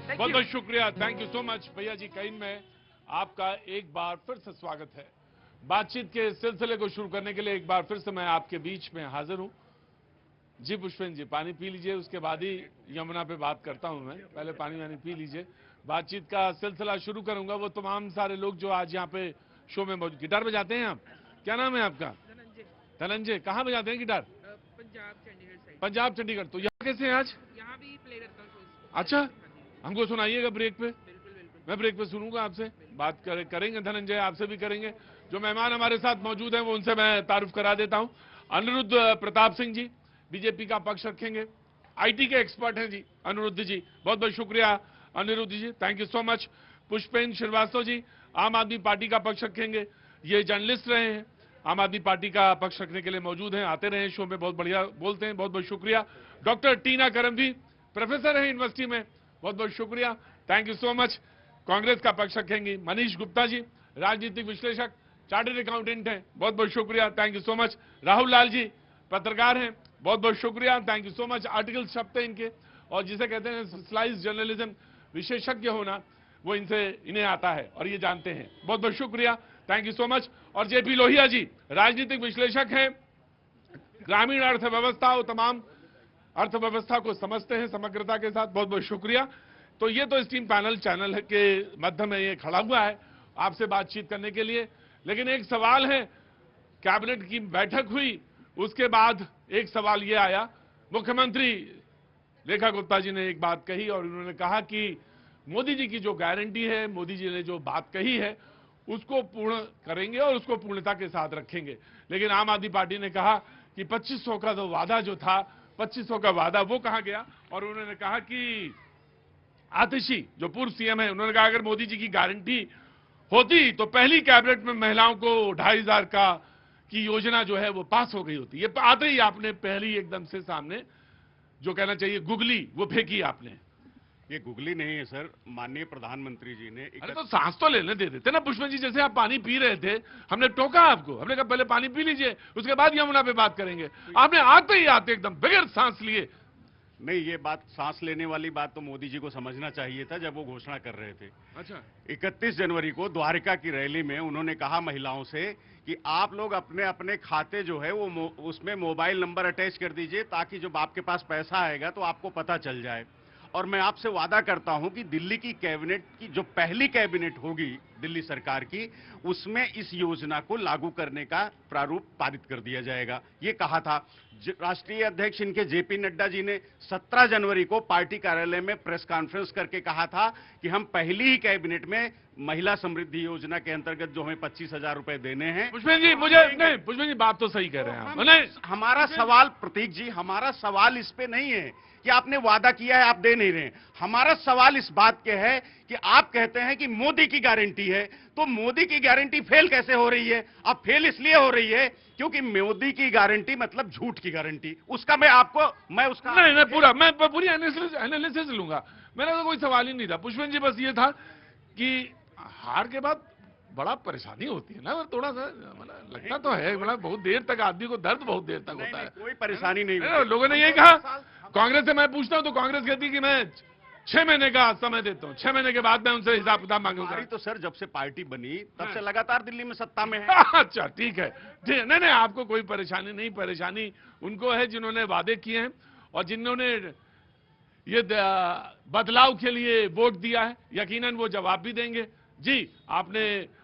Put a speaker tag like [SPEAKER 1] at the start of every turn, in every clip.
[SPEAKER 1] बहुत बहुत शुक्रिया, थैंक यू सो मच भैया जी। कहीं में आपका एक बार फिर से स्वागत है। बातचीत के सिलसिले को शुरू करने के लिए एक बार फिर से मैं आपके बीच में हाजिर हूं। जी पुष्पेंद्र जी, पानी पी लीजिए, उसके बाद ही यमुना पे बात करता हूं मैं। पहले पानी वानी पी लीजिए, बातचीत का सिलसिला शुरू करूंगा। वो तमाम सारे लोग जो आज यहाँ पे शो में मौजूद। गिटार बजाते हैं आप? क्या नाम है आपका? धनंजय। कहाँ बजाते हैं गिटार?
[SPEAKER 2] पंजाब चंडीगढ़ साइड।
[SPEAKER 1] पंजाब चंडीगढ़। तो यहाँ कैसे हैं आज?
[SPEAKER 2] यहाँ भी प्ले करता हूँ।
[SPEAKER 1] अच्छा, हमको सुनाइएगा ब्रेक पे।
[SPEAKER 2] बिल्कुल बिल्कुल।
[SPEAKER 1] मैं ब्रेक पे सुनूंगा आपसे, बात करेंगे धनंजय, आपसे भी करेंगे। जो मेहमान हमारे साथ मौजूद हैं वो उनसे मैं तारुफ करा देता हूं। अनिरुद्ध प्रताप सिंह जी बीजेपी का पक्ष रखेंगे, आईटी के एक्सपर्ट हैं जी अनिरुद्ध जी। बहुत बहुत शुक्रिया Anirudh ji, thank you so much. Pushpendra Shrivastava ji Aam Aadmi party का पक्ष रखेंगे, ये जर्नलिस्ट रहे हैं, आम आदमी पार्टी का पक्ष रखने के लिए मौजूद हैं, आते रहे शो में, बहुत बढ़िया बोलते हैं, बहुत बहुत शुक्रिया। डॉक्टर टीना करम जी प्रोफेसर है यूनिवर्सिटी में, बहुत बहुत शुक्रिया, thank you so much. Congress का पक्ष रखेंगे मनीष गुप्ता जी, राजनीतिक विश्लेषक, चार्टर्ड अकाउंटेंट हैं, बहुत बहुत शुक्रिया, thank you so much. Rahul Lal ji पत्रकार हैं, बहुत बहुत शुक्रिया, thank you so much. Article छपते हैं इनके, और जिसे कहते हैं स्लाइस जर्नलिज्म, विशेषज्ञ होना, वो इन्हें आता है और ये जानते हैं, बहुत बहुत शुक्रिया, थैंक यू सो मच। और जेपी लोहिया जी राजनीतिक विश्लेषक हैं, ग्रामीण अर्थव्यवस्था और तमाम अर्थव्यवस्था को समझते हैं समग्रता के साथ, बहुत बहुत शुक्रिया। तो ये तो स्टीम पैनल चैनल के मध्य में ये खड़ा हुआ है आपसे बातचीत करने के लिए। लेकिन एक सवाल है, कैबिनेट की बैठक हुई, उसके बाद एक सवाल ये आया, मुख्यमंत्री रेखा गुप्ता जी ने एक बात कही और उन्होंने कहा कि मोदी जी की जो गारंटी है, मोदी जी ने जो बात कही है उसको पूर्ण करेंगे और उसको पूर्णता के साथ रखेंगे। लेकिन आम आदमी पार्टी ने कहा कि 2500 का जो वादा जो था, 2500 का वादा वो कहां गया? और उन्होंने कहा कि आतिशी जो पूर्व सीएम है, उन्होंने कहा अगर मोदी जी की गारंटी होती तो पहली कैबिनेट में महिलाओं को 2500 का की योजना जो है वो पास हो गई होती। ये आते ही आपने पहली एकदम से सामने जो कहना चाहिए गुगली वो फेंकी आपने।
[SPEAKER 3] ये गुगली नहीं है सर, माननीय प्रधानमंत्री जी ने।
[SPEAKER 1] अरे तो सांस तो लेने दे देते ना पुष्पन जी, जैसे आप पानी पी रहे थे, हमने टोका आपको, हमने कहा पहले पानी पी लीजिए उसके बाद यमुना पे बात करेंगे। आपने आते ही आते एकदम बगैर सांस लिए।
[SPEAKER 3] नहीं, ये बात सांस लेने वाली बात तो मोदी जी को समझना चाहिए था जब वो घोषणा कर रहे थे।
[SPEAKER 1] अच्छा,
[SPEAKER 3] 31 जनवरी को द्वारका की रैली में उन्होंने कहा महिलाओं से कि आप लोग अपने अपने खाते जो है वो उसमें मोबाइल नंबर अटैच कर दीजिए, ताकि जब आपके पास पैसा आएगा तो आपको पता चल जाए। और मैं आपसे वादा करता हूं कि दिल्ली की कैबिनेट की जो पहली कैबिनेट होगी दिल्ली सरकार की, उसमें इस योजना को लागू करने का प्रारूप पारित कर दिया जाएगा। ये कहा था राष्ट्रीय अध्यक्ष इनके जेपी नड्डा जी ने 17 जनवरी को पार्टी कार्यालय में प्रेस कॉन्फ्रेंस करके कहा था कि हम पहली ही कैबिनेट में महिला समृद्धि योजना के अंतर्गत जो हमें 25,000 रुपए देने हैं।
[SPEAKER 1] पुष्पन जी मुझे नहीं, पुष्पन जी बात तो सही कह रहे हैं आप। नहीं,
[SPEAKER 3] हमारा सवाल प्रतीक जी, हमारा सवाल इस पे नहीं है कि आपने वादा किया है आप दे नहीं रहे। हमारा सवाल इस बात के है कि आप कहते हैं कि मोदी की गारंटी है, तो मोदी की गारंटी फेल कैसे हो रही है? अब फेल इसलिए हो रही है क्योंकि मोदी की गारंटी मतलब झूठ की गारंटी। उसका मैं उसका
[SPEAKER 1] नहीं पूरा मैं पूरी एनालिसिस लूंगा, मेरा तो कोई सवाल ही नहीं था पुष्पन जी। बस ये था कि हार के बाद बड़ा परेशानी होती है ना, थोड़ा सा मतलब लगता तो है, मतलब बहुत देर तक आदमी को दर्द बहुत देर तक होता है।
[SPEAKER 3] कोई परेशानी नहीं,
[SPEAKER 1] लोगों ने यही कहा। कांग्रेस से मैं पूछता हूं तो कांग्रेस कहती कि मैं 6 महीने का समय देता हूं, 6 महीने के बाद मैं उनसे हिसाब किताब मांगूंगा।
[SPEAKER 3] तो सर जब से पार्टी बनी तब से लगातार दिल्ली में सत्ता में है।
[SPEAKER 1] अच्छा ठीक है, नहीं आपको कोई परेशानी नहीं, परेशानी उनको है जिन्होंने वादे किए हैं और जिन्होंने ये बदलाव के लिए वोट दिया है, यकीनन वो जवाब भी देंगे। जी, आपने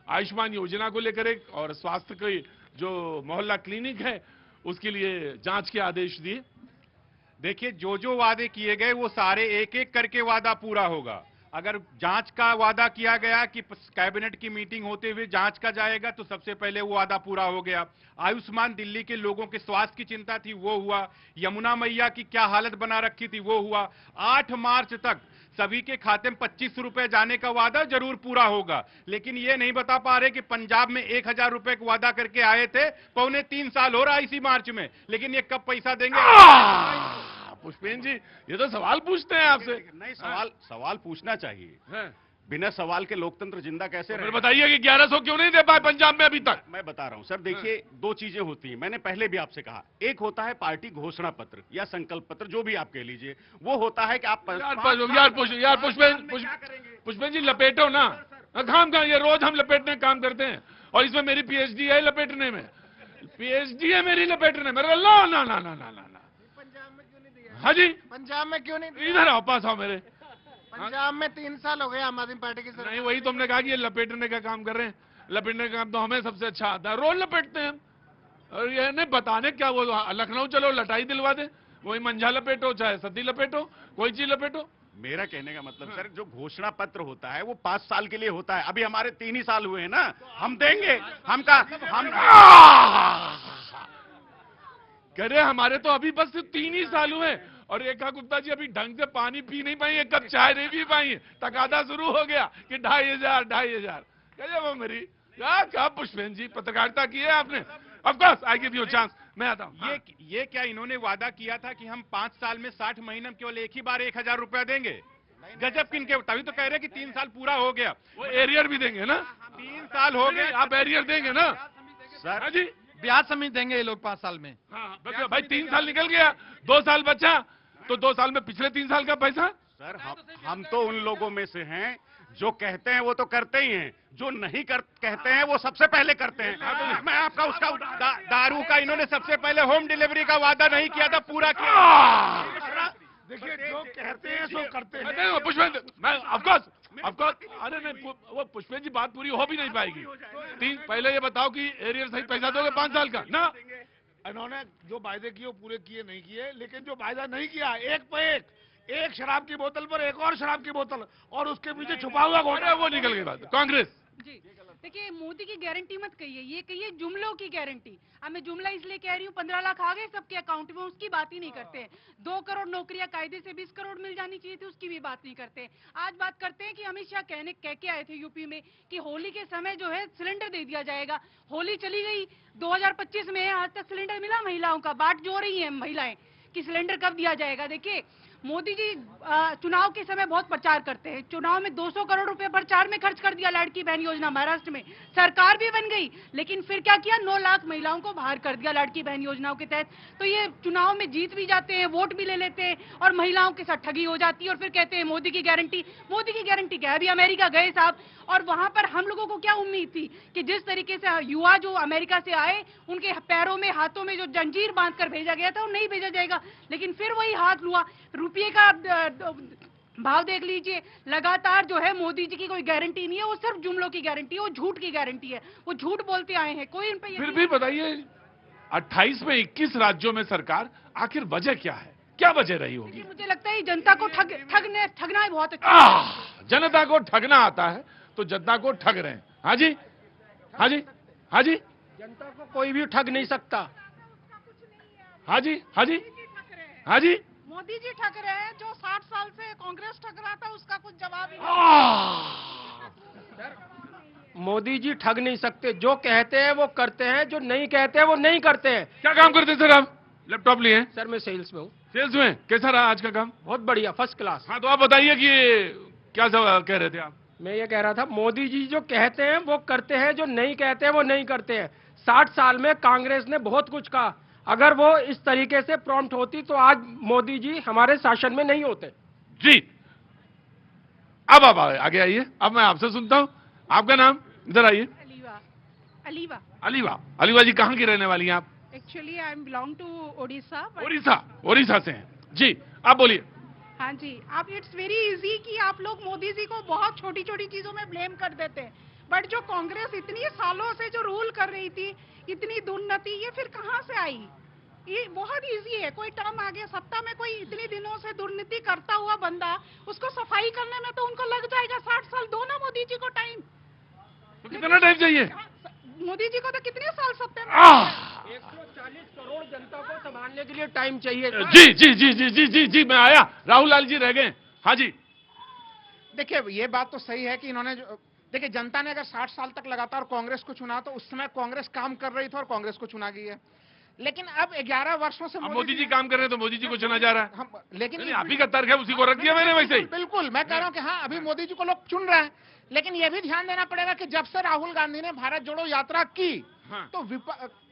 [SPEAKER 1] आयुष्मान योजना को लेकर एक और स्वास्थ्य के जो मोहल्ला क्लिनिक है उसके लिए जांच के आदेश दिए।
[SPEAKER 4] देखिए, जो जो वादे किए गए वो सारे एक एक करके वादा पूरा होगा। अगर जांच का वादा किया गया कि कैबिनेट की मीटिंग होते हुए जांच का जाएगा, तो सबसे पहले वो वादा पूरा हो गया। आयुष्मान दिल्ली के लोगों के स्वास्थ्य की चिंता थी, वो हुआ। यमुना मैया की क्या हालत बना रखी थी, वो हुआ। 8 मार्च तक सभी के खाते में 25 रुपए जाने का वादा जरूर पूरा होगा। लेकिन ये नहीं बता पा रहे कि पंजाब में 1000 रुपए का वादा करके आए थे, 2.25 साल हो रहा है इसी मार्च में, लेकिन ये कब पैसा देंगे?
[SPEAKER 1] पुष्पेन जी ये तो सवाल पूछते हैं आपसे।
[SPEAKER 3] नहीं, सवाल पूछना चाहिए। बिना सवाल के लोकतंत्र जिंदा कैसे
[SPEAKER 1] फिर
[SPEAKER 3] रहे?
[SPEAKER 1] बताइए कि 1100 क्यों नहीं दे पाए पंजाब में अभी तक?
[SPEAKER 3] मैं बता रहा हूं सर, देखिए दो चीजें होती हैं, मैंने पहले भी आपसे कहा। एक होता है पार्टी घोषणा पत्र या संकल्प पत्र, जो भी आप कह लीजिए, वो होता है कि आप
[SPEAKER 1] पुष्पेंद्र जी लपेटो ना, काम ये रोज हम लपेटने का काम करते हैं, और इसमें मेरी पीएचडी है लपेटने में, पीएचडी है मेरी लपेटने में। ना ना ना ना ना ना,
[SPEAKER 5] पंजाब में क्यों नहीं दिया?
[SPEAKER 1] हाँ जी,
[SPEAKER 5] पंजाब में क्यों नहीं दिया?
[SPEAKER 1] इधर आओ, पास आओ मेरे।
[SPEAKER 5] पंजाब में 3 साल हो गए आम आदमी पार्टी की सरकार।
[SPEAKER 1] नहीं, वही तुमने कहा कि ये लपेटने का काम कर रहे हैं, लपेटने का काम तो हमें सबसे अच्छा आता है, रोज लपेटते हैं हम। और ये नहीं बताने क्या, वो लखनऊ चलो लटाई दिलवा दे, वही मंझा लपेटो चाहे सती लपेटो, कोई चीज लपेटो।
[SPEAKER 3] मेरा कहने का मतलब सर, जो घोषणा पत्र होता है वो 5 साल के लिए होता है। अभी हमारे 3 ही साल हुए हैं ना, हम देंगे, हम
[SPEAKER 1] कह रहे हमारे तो अभी बस 3 ही साल हुए, और रेखा गुप्ता जी अभी ढंग से पानी पी नहीं पाई, एक कप चाय नहीं पी पाई, तकादा शुरू हो गया कि 2500 कहिए वो मेरी क्या पुष्पेंद्र जी पत्रकारिता की है आपने। Of course I give you chance, मैं आता हूं।
[SPEAKER 4] ये क्या इन्होंने वादा किया था कि हम 5 साल में 60 महीने में केवल एक ही बार 1000 रुपया देंगे? गजब किनके, तभी तो कह रहे हैं कि 3 साल पूरा हो गया।
[SPEAKER 1] वो एरियर भी देंगे ना,
[SPEAKER 4] 3 साल हो गए,
[SPEAKER 1] आप एरियर देंगे ना
[SPEAKER 3] सर।
[SPEAKER 1] हाँ जी,
[SPEAKER 5] ब्याज समेत देंगे ये लोग 5 साल में।
[SPEAKER 1] हाँ बस भाई 3 साल निकल गया, 2 साल बचा, तो 2 साल में पिछले 3 साल का पैसा।
[SPEAKER 3] सर हम तो उन लोगों में से हैं जो कहते हैं वो तो करते ही हैं, जो नहीं कहते हैं वो सबसे पहले करते हैं। मैं आपका उसका
[SPEAKER 4] दारू का इन्होंने सबसे पहले होम डिलीवरी का वादा नहीं किया था, पूरा किया।
[SPEAKER 3] देखिए, जो कहते हैं सो करते हैं।
[SPEAKER 1] नहीं पुष्पेंद्र, मैं ऑफ कोर्स अरे नहीं, वो पुष्पेंद्र जी बात पूरी हो भी नहीं पाएगी। पहले ये बताओ कि एरियर सही पैसा दोगे 5 साल का ना?
[SPEAKER 6] इन्होंने जो वायदे किए वो पूरे किए नहीं किए, लेकिन जो वायदा नहीं किया, एक पे एक शराब की बोतल पर एक और शराब की बोतल, और उसके पीछे छुपा हुआ घोटाला,
[SPEAKER 1] वो निकल गई बात। कांग्रेस
[SPEAKER 2] जी देखिए, मोदी की गारंटी मत कहिए, ये कहिए जुमलों की गारंटी। अब मैं जुमला इसलिए कह रही हूँ, 15 लाख आ गए सबके अकाउंट में, उसकी बात ही नहीं करते हैं। 2 करोड़ नौकरियां कायदे से 20 करोड़ मिल जानी चाहिए थी, उसकी भी बात नहीं करते। आज बात करते हैं कि अमित शाह कह के आए थे यूपी में कि होली के समय जो है सिलेंडर दे दिया जाएगा। होली चली गई, 2025 में आज तक सिलेंडर मिला महिलाओं का? बाट जो रही है महिलाएं कि सिलेंडर कब दिया जाएगा। देखिए मोदी जी चुनाव के समय बहुत प्रचार करते हैं, चुनाव में 200 करोड़ रुपए प्रचार में खर्च कर दिया लाड़की बहन योजना, महाराष्ट्र में सरकार भी बन गई, लेकिन फिर क्या किया, 9 लाख महिलाओं को बाहर कर दिया लाड़की बहन योजनाओं के तहत। तो ये चुनाव में जीत भी जाते हैं, वोट भी ले लेते हैं, और महिलाओं के साथ ठगी हो जाती है, और फिर कहते हैं मोदी की गारंटी। मोदी की गारंटी क्या है? अभी अमेरिका गए साहब, और वहां पर हम लोगों को क्या उम्मीद थी कि जिस तरीके से युवा जो अमेरिका से आए उनके पैरों में हाथों में जो जंजीर बांधकर भेजा गया था वो नहीं भेजा जाएगा, लेकिन फिर वही हाथ लुआ। रुपये का भाव देख लीजिए, लगातार जो है मोदी जी की कोई गारंटी नहीं है, वो सिर्फ जुमलों की गारंटी है, वो झूठ की गारंटी है, वो झूठ बोलते आए हैं, कोई इन पे
[SPEAKER 1] फिर भी बताइए 28 में 21 राज्यों में सरकार, आखिर वजह क्या है, क्या वजह रही होगी?
[SPEAKER 2] मुझे लगता है जनता को ठगना है बहुत अच्छा।
[SPEAKER 1] जनता को ठगना आता है तो जनता को ठग रहे हैं। हाँ जी, हाँ जी, हाँ जी,
[SPEAKER 5] जनता को कोई भी ठग नहीं सकता।
[SPEAKER 1] हाँ जी, हाँ जी, हाँ जी,
[SPEAKER 7] मोदी जी ठग रहे हैं, जो 60 साल से कांग्रेस ठग रहा था उसका कुछ जवाब ही नहीं।
[SPEAKER 5] मोदी जी ठग नहीं सकते, जो कहते हैं वो करते हैं, जो नहीं कहते हैं वो नहीं करते हैं।
[SPEAKER 1] क्या काम करते सर आप? लैपटॉप लिए?
[SPEAKER 5] सर मैं सेल्स में हूँ।
[SPEAKER 1] सेल्स में? कैसा रहा आज का काम?
[SPEAKER 5] बहुत बढ़िया, फर्स्ट क्लास।
[SPEAKER 1] हाँ तो आप बताइए कि क्या कह रहे थे आप?
[SPEAKER 5] मैं ये कह रहा था, मोदी जी जो कहते हैं वो करते हैं, जो नहीं कहते हैं वो नहीं करते हैं। 60 साल में कांग्रेस ने बहुत कुछ कहा, अगर वो इस तरीके से प्रॉम्प्ट होती तो आज मोदी जी हमारे शासन में नहीं होते।
[SPEAKER 1] जी, अब आप आगे आइए, अब मैं आपसे सुनता हूं। आपका नाम? इधर आइए।
[SPEAKER 7] अलीवा।
[SPEAKER 1] अलीवा जी, कहाँ की रहने वाली हैं आप?
[SPEAKER 7] Actually I am belong to Odisha.
[SPEAKER 1] Odisha से हैं जी, आप बोलिए।
[SPEAKER 7] हाँ जी, आप इट्स वेरी इजी कि आप लोग मोदी जी को बहुत छोटी छोटी चीजों में ब्लेम कर देते हैं, बट जो कांग्रेस इतनी सालों से जो रूल कर रही थी, इतनी दुर्नीति, ये फिर कहाँ से आई? ये बहुत इजी है, कोई टर्म आ गया सत्ता में, कोई इतने दिनों से दुर्नीति करता हुआ बंदा, उसको सफाई करने में तो उनको लग जाएगा 60 साल। दो ना मोदी जी को टाइम।
[SPEAKER 1] तो कितना टाइम चाहिए
[SPEAKER 7] मोदी जी को? तो कितने साल सत्ता में?
[SPEAKER 5] 140 करोड़ जनता को संभालने के लिए टाइम चाहिए।
[SPEAKER 1] जी जी जी जी जी जी जी, मैं आया। राहुल लाल जी रह गए। हाँ जी,
[SPEAKER 8] देखिए ये बात तो सही है कि इन्होंने देखिए जनता ने अगर 60 साल तक लगातार कांग्रेस को चुना तो उस समय कांग्रेस काम कर रही थी और कांग्रेस को चुना गई है, लेकिन अब 11 वर्षों से
[SPEAKER 1] अब मोदी जी काम कर रहे हैं तो मोदी जी को चुना जा रहा है।
[SPEAKER 8] हम लेकिन
[SPEAKER 1] नहीं, आप ही का तर्क है, उसी को रख दिया मैंने वैसे ही।
[SPEAKER 8] बिल्कुल मैं कह रहा हूँ कि हाँ, अभी मोदी जी को लोग चुन रहे हैं, लेकिन ये भी ध्यान देना पड़ेगा कि जब से राहुल गांधी ने भारत जोड़ो यात्रा की,
[SPEAKER 1] हाँ।
[SPEAKER 8] तो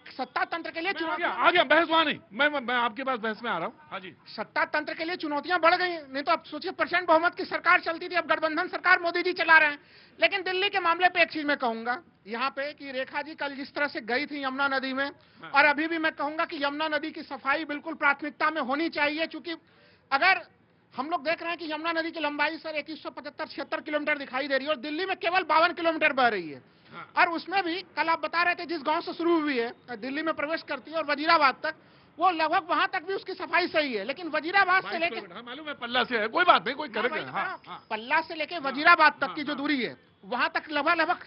[SPEAKER 8] सत्ता तंत्र के लिए
[SPEAKER 1] आ गया बहस वहां नहीं, मैं आपके पास बहस में आ रहा हूँ। हाँ जी,
[SPEAKER 8] सत्ता तंत्र के लिए चुनौतियां बढ़ गई। नहीं तो अब सोचिए, प्रचंड बहुमत की सरकार चलती थी, अब गठबंधन सरकार मोदी जी चला रहे हैं। लेकिन दिल्ली के मामले पे एक चीज मैं कहूंगा यहाँ पे कि रेखा जी कल जिस तरह से गई थी यमुना नदी में, और अभी भी मैं कहूंगा कि यमुना नदी की सफाई बिल्कुल प्राथमिकता में होनी चाहिए, क्योंकि अगर हम लोग देख रहे हैं कि यमुना नदी की लंबाई सर 2175-76 किलोमीटर दिखाई दे रही है, और दिल्ली में केवल 52 किलोमीटर बह रही है। और उसमें भी कल आप बता रहे थे जिस गांव से शुरू हुई है, दिल्ली में प्रवेश करती है और वजीराबाद तक, वो लगभग वहां तक भी उसकी सफाई सही है। लेकिन वजीराबाद से लेके,
[SPEAKER 1] मालूम है पल्ला से है, कोई बात नहीं, कोई करेगा।
[SPEAKER 8] पल्ला से लेके वजीराबाद तक की जो दूरी है, वहां तक लगभग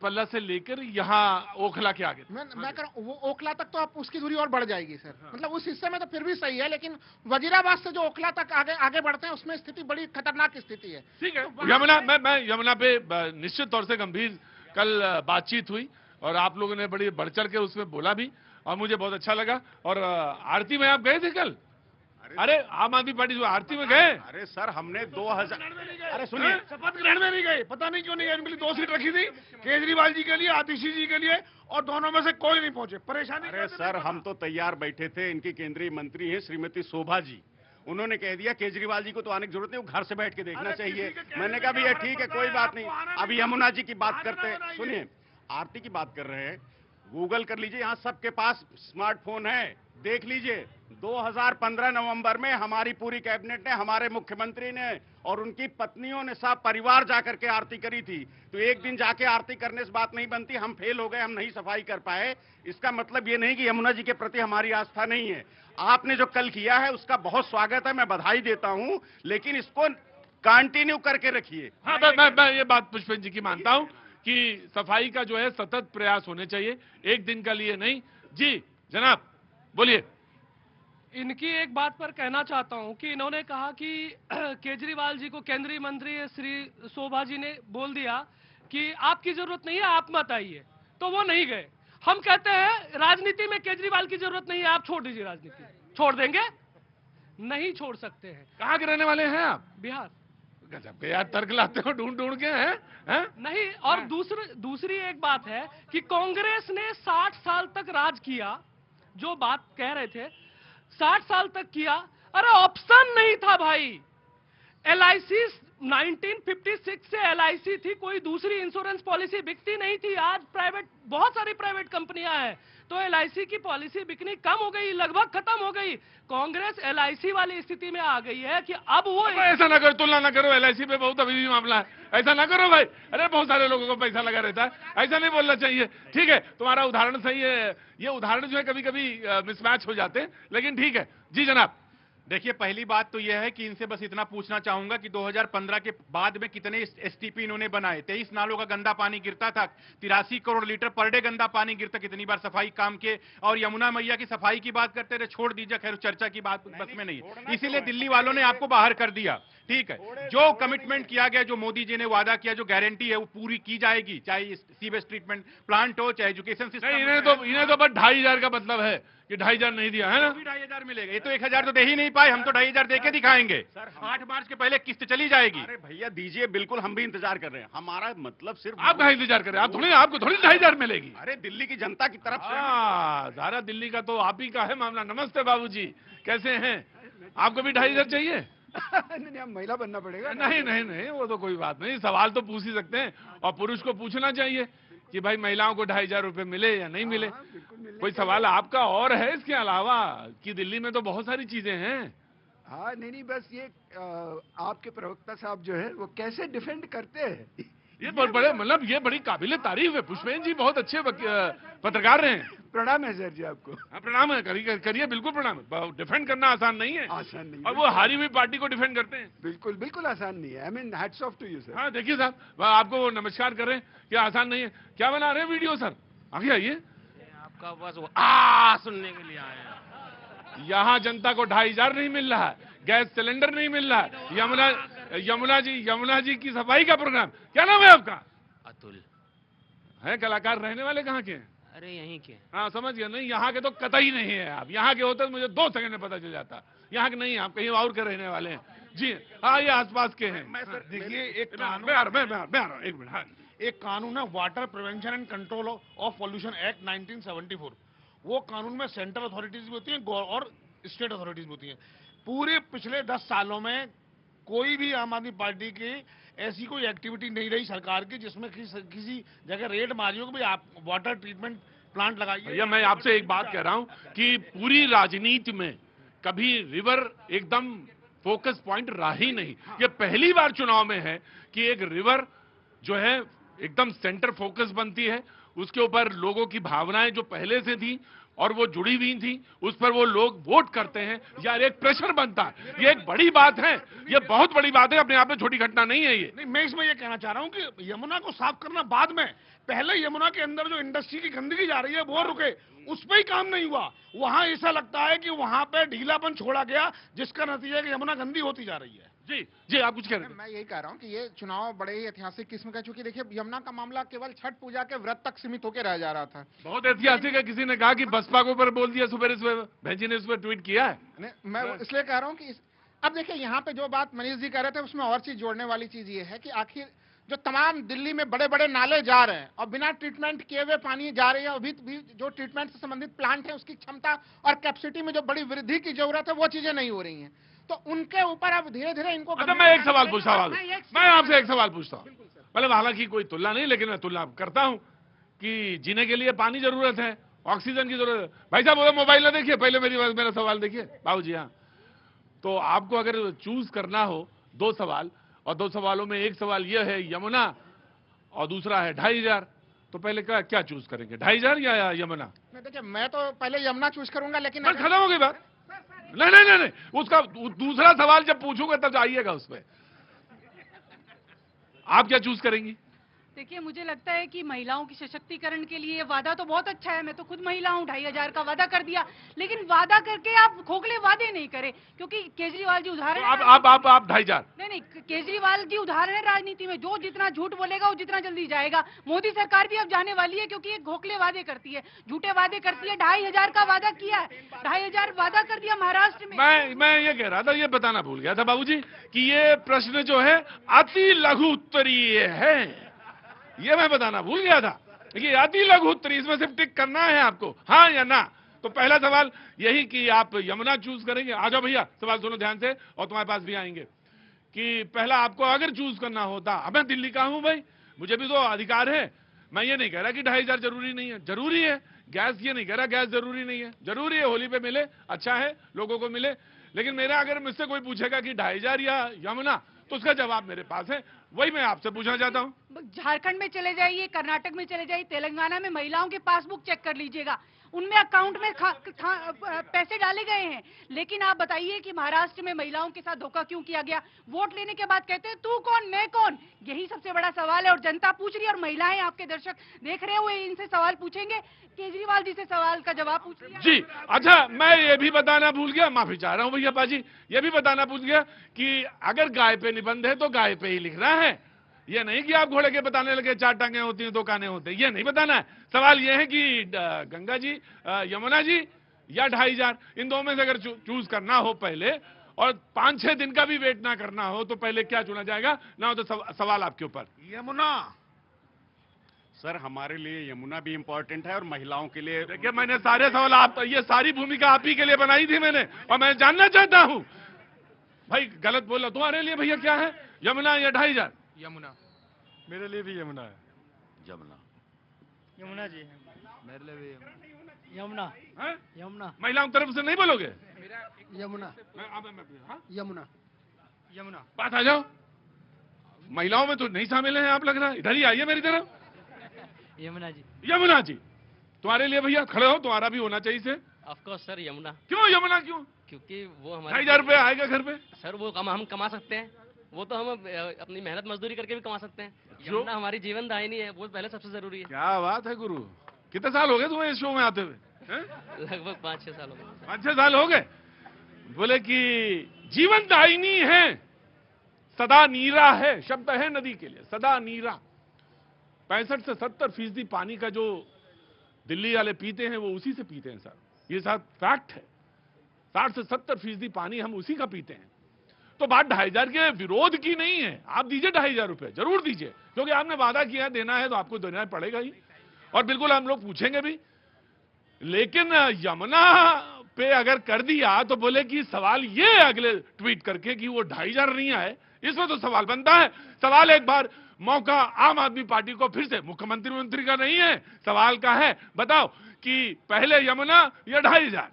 [SPEAKER 1] पल्ला से लेकर यहाँ ओखला के आगे,
[SPEAKER 8] मैं कर वो ओखला तक तो आप उसकी दूरी और बढ़ जाएगी सर। मतलब उस हिस्से में तो फिर भी सही है, लेकिन वजीराबाद से जो ओखला तक आगे बढ़ते हैं, उसमें स्थिति बड़ी खतरनाक स्थिति है।
[SPEAKER 1] ठीक है। यमुना, मैं यमुना पे निश्चित तौर से गंभीर कल बातचीत हुई, और आप लोगों ने बड़ी बढ़ चढ़ के उसमें बोला भी, और मुझे बहुत अच्छा लगा। और आरती में आप गए थे कल? अरे आम आदमी पार्टी जो आरती में गए?
[SPEAKER 3] अरे सर, हमने 2000, अरे सुनिए,
[SPEAKER 6] शपथ ग्रहण में नहीं गए, पता नहीं क्यों नहीं गए। इनके लिए 2 सीट रखी थी, केजरीवाल जी के लिए, आतिशी जी के लिए, और दोनों में से कोई नहीं पहुंचे। परेशानी।
[SPEAKER 3] अरे सर, हम तो तैयार बैठे थे। इनकी केंद्रीय मंत्री हैं श्रीमती शोभा जी, उन्होंने कह दिया केजरीवाल जी को तो आने की जरूरत नहीं, वो घर से बैठ के देखना चाहिए। मैंने कहा भैया ठीक है, कोई बात नहीं। अभी यमुना जी की बात करते हैं, सुनिए, आरती की बात कर रहे हैं, गूगल कर लीजिए, यहाँ सबके पास स्मार्टफोन है, देख लीजिए। 2015 नवंबर में हमारी पूरी कैबिनेट ने, हमारे मुख्यमंत्री ने और उनकी पत्नियों ने, सब परिवार जाकर के आरती करी थी। तो एक दिन जाके आरती करने से बात नहीं बनती। हम फेल हो गए, हम नहीं सफाई कर पाए, इसका मतलब ये नहीं कि यमुना जी के प्रति हमारी आस्था नहीं है। आपने जो कल किया है उसका बहुत स्वागत है, मैं बधाई देता हूं, लेकिन इसको कंटिन्यू करके रखिए।
[SPEAKER 1] हाँ, मैं ये बात पुष्पेंद्र जी की मानता हूं कि सफाई का जो है सतत प्रयास होने चाहिए, एक दिन का लिए नहीं। जी जनाब बोलिए।
[SPEAKER 9] इनकी एक बात पर कहना चाहता हूं कि इन्होंने कहा कि केजरीवाल जी को केंद्रीय मंत्री श्री शोभा जी ने बोल दिया कि आपकी जरूरत नहीं है, आप मत आइए, तो वो नहीं गए। हम कहते हैं राजनीति में केजरीवाल की जरूरत नहीं है, आप छोड़ दीजिए राजनीति। छोड़ देंगे? नहीं छोड़ सकते हैं।
[SPEAKER 1] कहाँ के रहने वाले हैं आप?
[SPEAKER 9] बिहार।
[SPEAKER 1] गजब के यार तर्क लाते हो ढूंढ ढूंढ के, हैं?
[SPEAKER 9] नहीं, और दूसरी एक बात है कि कांग्रेस ने 60 साल तक राज किया, जो बात कह रहे थे 60 साल तक किया। अरे ऑप्शन नहीं था भाई। LIC 1956 से LIC थी, कोई दूसरी इंश्योरेंस पॉलिसी बिकती नहीं थी। आज प्राइवेट, बहुत सारी प्राइवेट कंपनियां हैं, तो LIC की पॉलिसी बिकनी कम हो गई, लगभग खत्म हो गई। कांग्रेस LIC वाली स्थिति में आ गई है कि अब वो
[SPEAKER 1] ऐसा ना करो, तुलना ना करो, LIC पे बहुत अभी भी मामला है, ऐसा ना करो भाई। अरे बहुत सारे लोगों को पैसा लगा रहता है, ऐसा नहीं बोलना चाहिए। ठीक है, तुम्हारा उदाहरण सही है, ये उदाहरण जो है कभी कभी मिसमैच हो जाते हैं, लेकिन ठीक है। जी जनाब।
[SPEAKER 4] देखिए, पहली बात तो यह है कि इनसे बस इतना पूछना चाहूंगा कि 2015 के बाद में कितने STP इन्होंने बनाए। 23 नालों का गंदा पानी गिरता था, 83 करोड़ लीटर पर डे गंदा पानी गिरता। कितनी बार सफाई काम के, और यमुना मैया की सफाई की बात करते रहे, छोड़ दीजिए, खैर चर्चा की बात बस में नहीं है, इसीलिए दिल्ली वालों ने आपको बाहर कर दिया। ठीक है, जो कमिटमेंट किया गया, जो मोदी जी ने वादा किया, जो गारंटी है वो पूरी की जाएगी, चाहे सीवेज ट्रीटमेंट प्लांट हो, चाहे एजुकेशन सिस्टम।
[SPEAKER 1] इन्हें तो बस 2500 का मतलब है कि 2500 नहीं दिया है ना,
[SPEAKER 4] 2500 मिलेगा। ये तो 1000 तो दे ही नहीं पाए, हम तो 2500 दे के दिखाएंगे। 8 मार्च के पहले किस्त चली जाएगी।
[SPEAKER 3] अरे भैया दीजिए, बिल्कुल हम भी इंतजार कर रहे हैं। हमारा मतलब सिर्फ
[SPEAKER 1] आप कहाँ इंतजार कर रहे हैं? आपको थोड़ी 2500 मिलेगी।
[SPEAKER 3] अरे दिल्ली की जनता की तरफ से।
[SPEAKER 1] सारा दिल्ली का तो आप ही का है मामला। नमस्ते बाबूजी, कैसे हैं? आपको भी 2500 चाहिए?
[SPEAKER 10] नहीं, हम महिला बनना पड़ेगा।
[SPEAKER 1] नहीं, वो तो कोई बात नहीं, सवाल तो पूछ ही सकते हैं, और पुरुष को पूछना चाहिए कि भाई महिलाओं को 2500 रुपए मिले या नहीं मिले। कोई सवाल आपका और है इसके अलावा कि दिल्ली में तो बहुत सारी चीजें हैं।
[SPEAKER 10] हाँ, नहीं, बस ये आपके प्रवक्ता साहब जो है वो कैसे डिफेंड करते हैं,
[SPEAKER 1] ये बहुत बड़े, मतलब ये बड़ी काबिले तारीफ है। पुष्पेंद्र जी बहुत अच्छे पत्रकार रहे हैं।
[SPEAKER 10] प्रणाम है सर जी आपको।
[SPEAKER 1] हाँ प्रणाम है, करिए, बिल्कुल प्रणाम है। डिफेंड करना आसान नहीं है,
[SPEAKER 10] आसान नहीं,
[SPEAKER 1] और वो हारी हुई पार्टी को डिफेंड करते हैं।
[SPEAKER 10] बिल्कुल आसान नहीं है। I mean hats off to you sir.
[SPEAKER 1] हाँ देखिए साहब, आपको वो नमस्कार कर रहे हैं, क्या आसान नहीं है? क्या बना रहे हैं वीडियो सर? आगे आइए।
[SPEAKER 11] आपका बस सुनने के लिए आए हैं।
[SPEAKER 1] यहाँ जनता को 2500 नहीं मिल रहा है, गैस सिलेंडर नहीं मिल रहा है। यमुना जी की सफाई का प्रोग्राम। क्या नाम है आपका?
[SPEAKER 11] अतुल।
[SPEAKER 1] है कलाकार, रहने वाले कहाँ के हैं?
[SPEAKER 11] अरे यहीं के।
[SPEAKER 1] हाँ समझ गया। नहीं यहाँ के तो कतई नहीं है आप, यहाँ के होते तो मुझे 2 सेकंड में पता चल जाता। यहाँ के नहीं है, आप कहीं और के रहने वाले हैं जी। हाँ ये आसपास के हैं।
[SPEAKER 6] देखिए एक कानून,
[SPEAKER 1] मैं आ रहा हूँ, एक मिनट। हाँ
[SPEAKER 6] एक कानून है water prevention and control of pollution act 1974। वो कानून में सेंट्रल अथॉरिटीज भी होती हैं और स्टेट अथॉरिटीज भी होती हैं। पूरे पिछले 10 सालों में कोई भी आम आदमी पार्टी की ऐसी कोई एक्टिविटी नहीं रही सरकार की जिसमें किसी जगह रेड मारी हो कि भाई आप वाटर ट्रीटमेंट प्लांट लगाइए।
[SPEAKER 1] भैया मैं आपसे एक बात कह रहा हूं कि पूरी राजनीति में कभी रिवर एकदम फोकस पॉइंट रहा ही नहीं। ये पहली बार चुनाव में है कि एक रिवर जो है एकदम सेंटर फोकस बनती है, उसके ऊपर लोगों की भावनाएं जो पहले से थी और वो जुड़ी हुई थी, उस पर वो लोग वोट करते हैं, यार एक प्रेशर बनता है। ये एक बड़ी बात है, ये बहुत बड़ी बात है, अपने आप में छोटी घटना नहीं है ये।
[SPEAKER 6] नहीं, मैं इसमें ये कहना चाह रहा हूं कि यमुना को साफ करना बाद में, पहले यमुना के अंदर जो इंडस्ट्री की गंदगी जा रही है वो रुके, उस पर ही काम नहीं हुआ। वहां ऐसा लगता है कि वहां पे ढीलापन छोड़ा गया, जिसका नतीजा है कि यमुना गंदी होती जा रही है।
[SPEAKER 1] जी जी आप कुछ कह रहे थे।
[SPEAKER 8] मैं यही कह रहा हूँ कि ये चुनाव बड़े ही ऐतिहासिक किस्म का, चूंकि देखिए यमुना का मामला केवल छठ पूजा के व्रत तक सीमित होकर रह जा रहा था।
[SPEAKER 1] बहुत ऐतिहासिक है, किसी ने कहा कि बसपा के ऊपर बोल दिया, सुबह बहन जी ने उस पर ट्वीट किया है।
[SPEAKER 8] मैं इसलिए कह रहा हूँ कि अब देखिए यहाँ पे जो बात मनीष जी कह रहे थे उसमें और चीज जोड़ने वाली चीज ये है कि आखिर जो तमाम दिल्ली में बड़े बड़े नाले जा रहे हैं और बिना ट्रीटमेंट किए हुए पानी जा रही है, अभी भी जो ट्रीटमेंट से संबंधित प्लांट है उसकी क्षमता और कैपेसिटी में जो बड़ी वृद्धि की जरूरत है वो चीजें नहीं हो रही हैं। तो उनके ऊपर अब धीरे धीरे इनको
[SPEAKER 1] अच्छा मैं एक सवाल पूछता हूँ, मैं आपसे एक सवाल पूछता हूँ। मतलब हालांकि कोई तुलना नहीं, लेकिन मैं तुलना करता हूँ कि जीने के लिए पानी जरूरत है, ऑक्सीजन की जरूरत है। भाई साहब वो मोबाइल ना देखिए, पहले मेरा सवाल देखिए बाबूजी। हाँ तो आपको अगर चूज करना हो 2 सवाल, और 2 सवालों में एक सवाल यह है यमुना और दूसरा है 2500, तो पहले क्या चूज करेंगे, 2500 या यमुना?
[SPEAKER 8] देखिए मैं तो पहले यमुना चूज करूंगा, लेकिन
[SPEAKER 1] खत्म हो गई बात। नहीं, उसका दूसरा सवाल जब पूछूंगा तब आइएगा उस पर। आप क्या चूज करेंगी?
[SPEAKER 2] देखिए मुझे लगता है कि महिलाओं की सशक्तिकरण के लिए वादा तो बहुत अच्छा है। मैं तो खुद महिला हूँ, 2500 का वादा कर दिया, लेकिन वादा करके आप खोखले वादे नहीं करे, क्योंकि केजरीवाल जी उदाहरण
[SPEAKER 1] तो आप 2500
[SPEAKER 2] नहीं, केजरीवाल जी उदाहरण है राजनीति में। जो जितना झूठ बोलेगा वो जितना जल्दी जाएगा। मोदी सरकार भी अब जाने वाली है, क्योंकि ये खोखले वादे करती है, झूठे वादे करती है। 2500 का वादा किया है, 2500 वादा कर दिया महाराष्ट्र में।
[SPEAKER 1] मैं ये कह रहा था, ये बताना भूल गया था बाबूजी कि ये प्रश्न जो है अति लघु उत्तरीय है, ये मैं बताना भूल गया था। देखिए अति लघु उत्तरीय, इसमें सिर्फ टिक करना है आपको, हाँ या ना। तो पहला सवाल यही कि आप यमुना चूज करेंगे। आ जाओ भैया, सवाल सुनो ध्यान से, और तुम्हारे पास भी आएंगे। कि पहला आपको अगर चूज करना होता, अब मैं दिल्ली का हूं भाई, मुझे भी तो अधिकार है। मैं ये नहीं कह रहा कि 2500 जरूरी नहीं है, जरूरी है। गैस ये नहीं कह रहा गैस जरूरी नहीं है, जरूरी है, होली पे मिले, अच्छा है लोगों को मिले। लेकिन मेरा अगर मुझसे कोई पूछेगा कि 2500 या यमुना, तो उसका जवाब मेरे पास है, वही मैं आपसे पूछना चाहता हूँ।
[SPEAKER 2] झारखंड में चले जाइए, कर्नाटक में चले जाइए, तेलंगाना में महिलाओं के पासबुक चेक कर लीजिएगा, उनमें अकाउंट में पैसे डाले गए हैं। लेकिन आप बताइए कि महाराष्ट्र में महिलाओं के साथ धोखा क्यों किया गया? वोट लेने के बाद कहते हैं तू कौन मैं कौन, यही सबसे बड़ा सवाल है। और जनता पूछ रही है, और महिलाएं आपके दर्शक देख रहे हुए इनसे सवाल पूछेंगे। केजरीवाल जी से सवाल का जवाब पूछ लिया
[SPEAKER 1] जी। अच्छा मैं ये भी बताना भूल गया, माफी चाह रहा हूँ भैया पाजी, ये भी बताना भूल गया कि अगर गाय पे निबंध है तो गाय पे ही लिखना है। ये नहीं कि आप घोड़े के बताने लगे 4 टांगे होती हैं 2 काने होते हैं, ये नहीं बताना है। सवाल ये है कि गंगा जी, यमुना जी या 2500, इन 2 में से अगर चूज करना हो पहले, और 5-6 दिन का भी वेट ना करना हो, तो पहले क्या चुना जाएगा? ना हो तो सवाल आपके ऊपर।
[SPEAKER 6] यमुना।
[SPEAKER 3] सर हमारे लिए यमुना भी इंपॉर्टेंट है और महिलाओं के लिए।
[SPEAKER 1] देखिए मैंने सारे सवाल आप, ये सारी भूमिका आप ही के लिए बनाई थी मैंने, और मैं जानना चाहता हूं भाई, गलत बोला। तुम्हारे लिए भैया क्या है, यमुना या 2500?
[SPEAKER 5] यमुना।
[SPEAKER 12] मेरे लिए भी यमुना है।
[SPEAKER 3] यमुना।
[SPEAKER 12] यमुना जी मेरे लिए भी यमुना। यमुना।
[SPEAKER 1] महिलाओं की तरफ से नहीं बोलोगे?
[SPEAKER 12] यमुना। यमुना।
[SPEAKER 5] यमुना।
[SPEAKER 1] बात आ जाओ, महिलाओं में तो नहीं शामिल हैं आप, लग रहा है। इधर ही आइए मेरी तरफ।
[SPEAKER 11] यमुना जी।
[SPEAKER 1] यमुना जी, तुम्हारे लिए भैया खड़े हो, तुम्हारा भी होना चाहिए से।
[SPEAKER 11] Of course sir, Yamuna.
[SPEAKER 1] क्यों यमुना क्यों?
[SPEAKER 11] क्योंकि वो हमारे
[SPEAKER 1] 2500 रुपए आएगा घर पे
[SPEAKER 11] सर, वो हम कमा सकते हैं, वो तो हम अपनी मेहनत मजदूरी करके भी कमा सकते हैं। यमुना हमारी जीवन दायिनी है, वो पहले सबसे जरूरी है।
[SPEAKER 1] क्या बात है गुरु, कितने साल हो गए तुम्हें इस शो में आते हुए?
[SPEAKER 11] लगभग 5-6 साल हो गए।
[SPEAKER 1] 5-6 साल हो गए। बोले कि जीवन दायिनी है, सदा नीरा है, शब्द है नदी के लिए, सदा नीरा। 65 से 70% पानी का जो दिल्ली वाले पीते हैं वो उसी से पीते हैं सर, ये सर फैक्ट है। 60 से 70% पानी हम उसी का पीते हैं। तो बात 2,500 के विरोध की नहीं है, आप दीजिए 2,500 रुपए, जरूर दीजिए, क्योंकि आपने वादा किया देना है तो आपको देना पड़ेगा ही, और बिल्कुल हम लोग पूछेंगे भी। लेकिन यमुना पे अगर कर दिया तो बोले कि सवाल ये अगले ट्वीट करके कि वो 2,500 नहीं आए, इसमें तो सवाल बनता है। सवाल एक बार मौका आम आदमी पार्टी को फिर से, मुख्यमंत्री का नहीं है, सवाल का है, बताओ कि पहले यमुना या 2,500?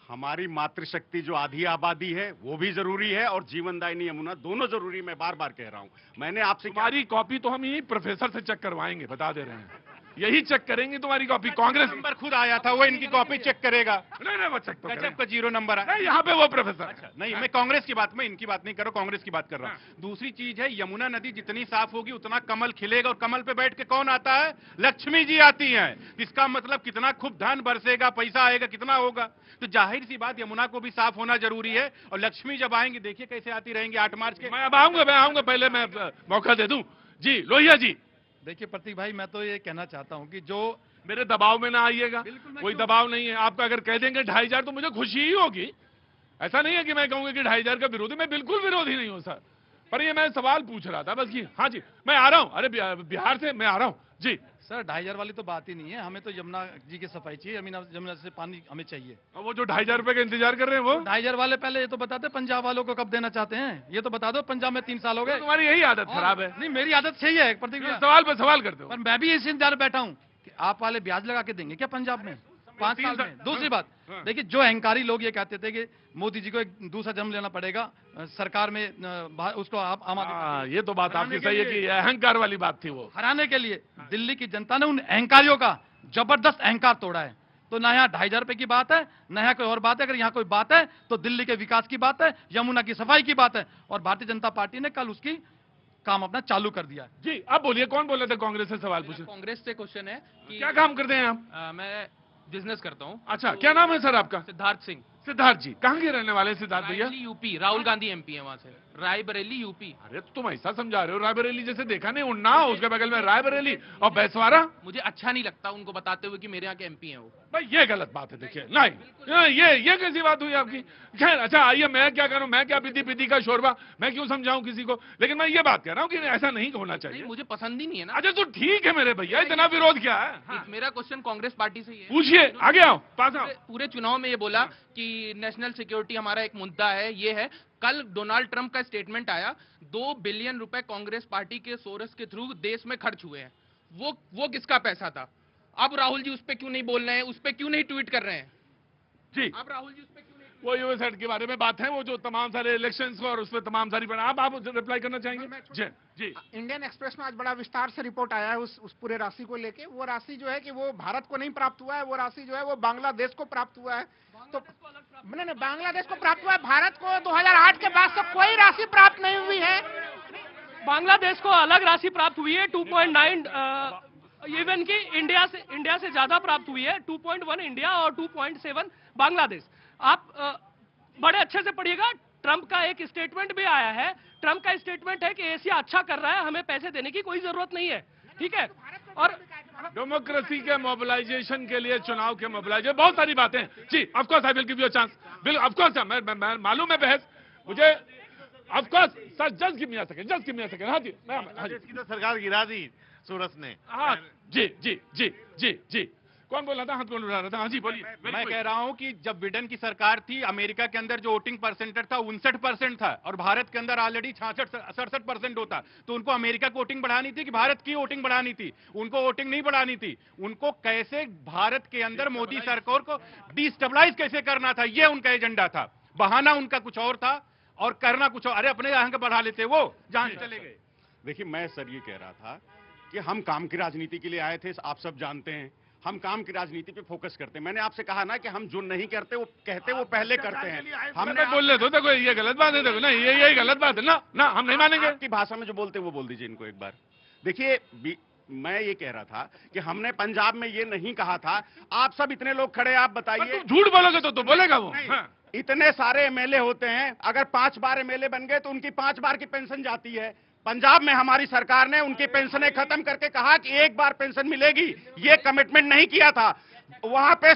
[SPEAKER 3] हमारी मातृशक्ति जो आधी आबादी है वो भी जरूरी है, और जीवनदायिनी यमुना दोनों जरूरी। मैं बार बार कह रहा हूं। मैंने आपसे
[SPEAKER 1] तुम्हारी कॉपी तो हम यही प्रोफेसर से चेक करवाएंगे, बता दे रहे हैं, यही चेक करेंगे तुम्हारी कॉपी। कांग्रेस
[SPEAKER 4] नंबर खुद आया था, वो इनकी कॉपी चेक करेगा।
[SPEAKER 1] नहीं वो चेक तो
[SPEAKER 4] गजब का 0 नंबर है।
[SPEAKER 1] यहाँ पे वो प्रोफेसर।
[SPEAKER 4] अच्छा, नहीं, मैं कांग्रेस की बात में, इनकी बात नहीं कर रहा हूं, कांग्रेस की बात कर रहा हूं। दूसरी चीज है, यमुना नदी जितनी साफ होगी उतना कमल खिलेगा, और कमल पे बैठ के कौन आता है? लक्ष्मी जी आती हैं। इसका मतलब कितना खूब धन बरसेगा, पैसा आएगा, कितना होगा। तो जाहिर सी बात यमुना को भी साफ होना जरूरी है, और लक्ष्मी जब आएंगे देखिए कैसे आती रहेंगी 8 मार्च के।
[SPEAKER 1] मैं आऊंगा, पहले मैं मौका दे दूं। जी लोहिया जी।
[SPEAKER 12] देखिए प्रतीक भाई, मैं तो ये कहना चाहता हूं कि जो
[SPEAKER 1] मेरे दबाव में ना आइएगा, कोई दबाव नहीं है। आप अगर कह देंगे 2,500 तो मुझे खुशी ही होगी। ऐसा नहीं है कि मैं कहूंगा कि 2,500 का विरोधी, मैं बिल्कुल विरोधी नहीं हूं सर, पर ये मैं सवाल पूछ रहा था बस कि हाँ जी मैं आ रहा हूं, अरे बिहार से मैं आ रहा हूं जी।
[SPEAKER 12] सर 2,500 वाली तो बात ही नहीं है, हमें तो यमुना जी की सफाई चाहिए, यमुना से पानी हमें चाहिए।
[SPEAKER 1] और वो जो 2,500 रुपए का इंतजार कर रहे हैं वो
[SPEAKER 12] 2,500 वाले पहले ये तो बताते पंजाब वालों को कब देना चाहते हैं, ये तो बता दो। पंजाब में 3 साल हो गए।
[SPEAKER 1] तुम्हारी यही आदत खराब है।
[SPEAKER 12] नहीं, मेरी आदत सही है प्रतीक भाई,
[SPEAKER 1] सवाल पे सवाल करते हो।
[SPEAKER 12] पर मैं भी इस इंतजार बैठा हूँ कि आप वाले ब्याज लगा के देंगे क्या पंजाब में 5 साल में। दूसरी बात, देखिए जो अहंकारी लोग ये कहते थे कि मोदी जी को एक दूसरा जन्म लेना पड़ेगा सरकार में, उसको आप आम आदमी,
[SPEAKER 1] ये तो बात आपकी सही है कि अहंकार वाली बात थी। वो
[SPEAKER 12] हराने के लिए दिल्ली की जनता ने उन अहंकारियों का जबरदस्त अहंकार तोड़ा है। तो ना यहाँ 2,500 रुपए की बात है, ना यहाँ कोई और बात है। अगर यहाँ कोई बात है तो दिल्ली के विकास की बात है, यमुना की सफाई की बात है, और भारतीय जनता पार्टी ने कल उसकी काम अपना चालू कर दिया।
[SPEAKER 1] जी अब बोलिए, कौन बोल रहे थे? कांग्रेस से सवाल पूछे।
[SPEAKER 13] कांग्रेस से क्वेश्चन है कि
[SPEAKER 1] क्या काम करते हैं आप?
[SPEAKER 13] मैं बिजनेस करता हूँ।
[SPEAKER 1] अच्छा, क्या नाम है सर आपका?
[SPEAKER 13] सिद्धार्थ सिंह।
[SPEAKER 1] सिद्धार्थ जी कहाँ के रहने वाले सिद्धार्थ भैया?
[SPEAKER 13] यूपी, राहुल गांधी एमपी है वहाँ से, रायबरेली यूपी।
[SPEAKER 1] अरे तुम ऐसा समझा रहे हो, रायबरेली जैसे देखा नहीं, उन्नाव उसके बगल में रायबरेली और बैसवारा।
[SPEAKER 13] मुझे अच्छा नहीं लगता उनको बताते हुए कि मेरे यहाँ के एमपी हैं वो।
[SPEAKER 1] भाई ये गलत बात है। देखिए नहीं, ये कैसी बात हुई आपकी? खैर अच्छा, आइए, मैं क्या करूं, मैं क्या पीती का शोरबा, मैं क्यों समझाऊं किसी को? लेकिन मैं ये बात कह रहा हूं कि ऐसा नहीं होना चाहिए।
[SPEAKER 13] मुझे पसंद ही नहीं है ना।
[SPEAKER 1] अच्छा तो ठीक है मेरे भैया, इतना विरोध क्या है?
[SPEAKER 13] मेरा क्वेश्चन कांग्रेस पार्टी से ही है।
[SPEAKER 1] पूछिए, आगे आओ, पास आओ।
[SPEAKER 13] पूरे चुनाव में ये बोला कि नेशनल सिक्योरिटी हमारा एक मुद्दा है, ये है। कल डोनाल्ड ट्रंप का स्टेटमेंट आया, 2 बिलियन रुपए कांग्रेस पार्टी के सोर्स के थ्रू देश में खर्च हुए हैं। वो किसका पैसा था? अब राहुल जी उस पे क्यों नहीं बोल रहे हैं, उस पे क्यों नहीं ट्वीट कर रहे हैं?
[SPEAKER 1] जी
[SPEAKER 13] अब राहुल जी उस पे क्यों नहीं?
[SPEAKER 1] वो यूएसएड के बारे में बात है, वो जो तमाम सारे इलेक्शंस और उस पर तमाम सारी आप रिप्लाई करना चाहेंगे? जी जी।
[SPEAKER 8] इंडियन एक्सप्रेस में आज बड़ा विस्तार से रिपोर्ट आया है उस पूरे राशि को लेके। वो राशि जो है कि वो भारत को नहीं प्राप्त हुआ है, वो राशि जो है वो बांग्लादेश को प्राप्त हुआ है। तो नहीं, बांग्लादेश को प्राप्त हुआ है, भारत को 2008 के बाद से कोई राशि प्राप्त नहीं हुई है।
[SPEAKER 9] बांग्लादेश को अलग राशि प्राप्त हुई है 2.9, इवन की इंडिया से ज्यादा प्राप्त हुई है। 2.1 इंडिया और 2.7 बांग्लादेश। आप बड़े अच्छे से पढ़िएगा, ट्रंप का एक स्टेटमेंट भी आया है। ट्रंप का स्टेटमेंट है कि एशिया अच्छा कर रहा है, हमें पैसे देने की कोई जरूरत नहीं है। ठीक है, और
[SPEAKER 1] डेमोक्रेसी के मोबिलाइजेशन के लिए, चुनाव के मोबिलाइजेशन, बहुत सारी बातें। जी of course I will give you a chance, bill of course. मैं मालूम है बहस मुझे, of course sir, just give me a second. हाँ जी, हाँ जी।
[SPEAKER 14] इसकी तो सरकार गिरा दी सूरत ने।
[SPEAKER 1] हाँ जी जी जी जी जी। कौन बोल रहा था? हाथ कौन उठा रहा था? हाँ जी बोलिए।
[SPEAKER 4] मैं कह रहा हूं कि जब बिडेन की सरकार थी, अमेरिका के अंदर जो वोटिंग परसेंटेज था 59% था, और भारत के अंदर ऑलरेडी 66-67% होता। तो उनको अमेरिका की वोटिंग बढ़ानी थी कि भारत की वोटिंग बढ़ानी थी? उनको वोटिंग नहीं बढ़ानी थी, उनको कैसे भारत के अंदर मोदी सरकार को डिस्टेबलाइज कैसे करना था, ये उनका एजेंडा था। बहाना उनका कुछ और था और करना कुछ और। अरे अपने यहाँ के बढ़ा लेते, वो जहां चले गए।
[SPEAKER 3] देखिए मैं सर ये कह रहा था कि हम काम की राजनीति के लिए आए थे, आप सब जानते हैं। हम काम की राजनीति पे फोकस करते हैं। मैंने आपसे कहा ना कि हम जो नहीं करते वो कहते वो पहले करते हैं।
[SPEAKER 1] हमने बोल रहे तो देखो ये गलत बात है, देखो ना ये गलत बात है ना हम नहीं मानेंगे।
[SPEAKER 3] आपकी भाषा में जो बोलते हैं वो बोल दीजिए इनको एक बार। देखिए मैं ये कह रहा था कि हमने पंजाब में ये नहीं कहा था। आप सब इतने लोग खड़े, आप बताइए।
[SPEAKER 1] झूठ बोलोगे तो बोलेगा वो।
[SPEAKER 3] इतने सारे एमएलए होते हैं, अगर 5 बार एमएलए बन गए तो उनकी 5 बार की पेंशन जाती है। पंजाब में हमारी सरकार ने उनकी पेंशनें खत्म करके कहा कि 1 बार पेंशन मिलेगी, ये कमिटमेंट नहीं किया था। वहां पे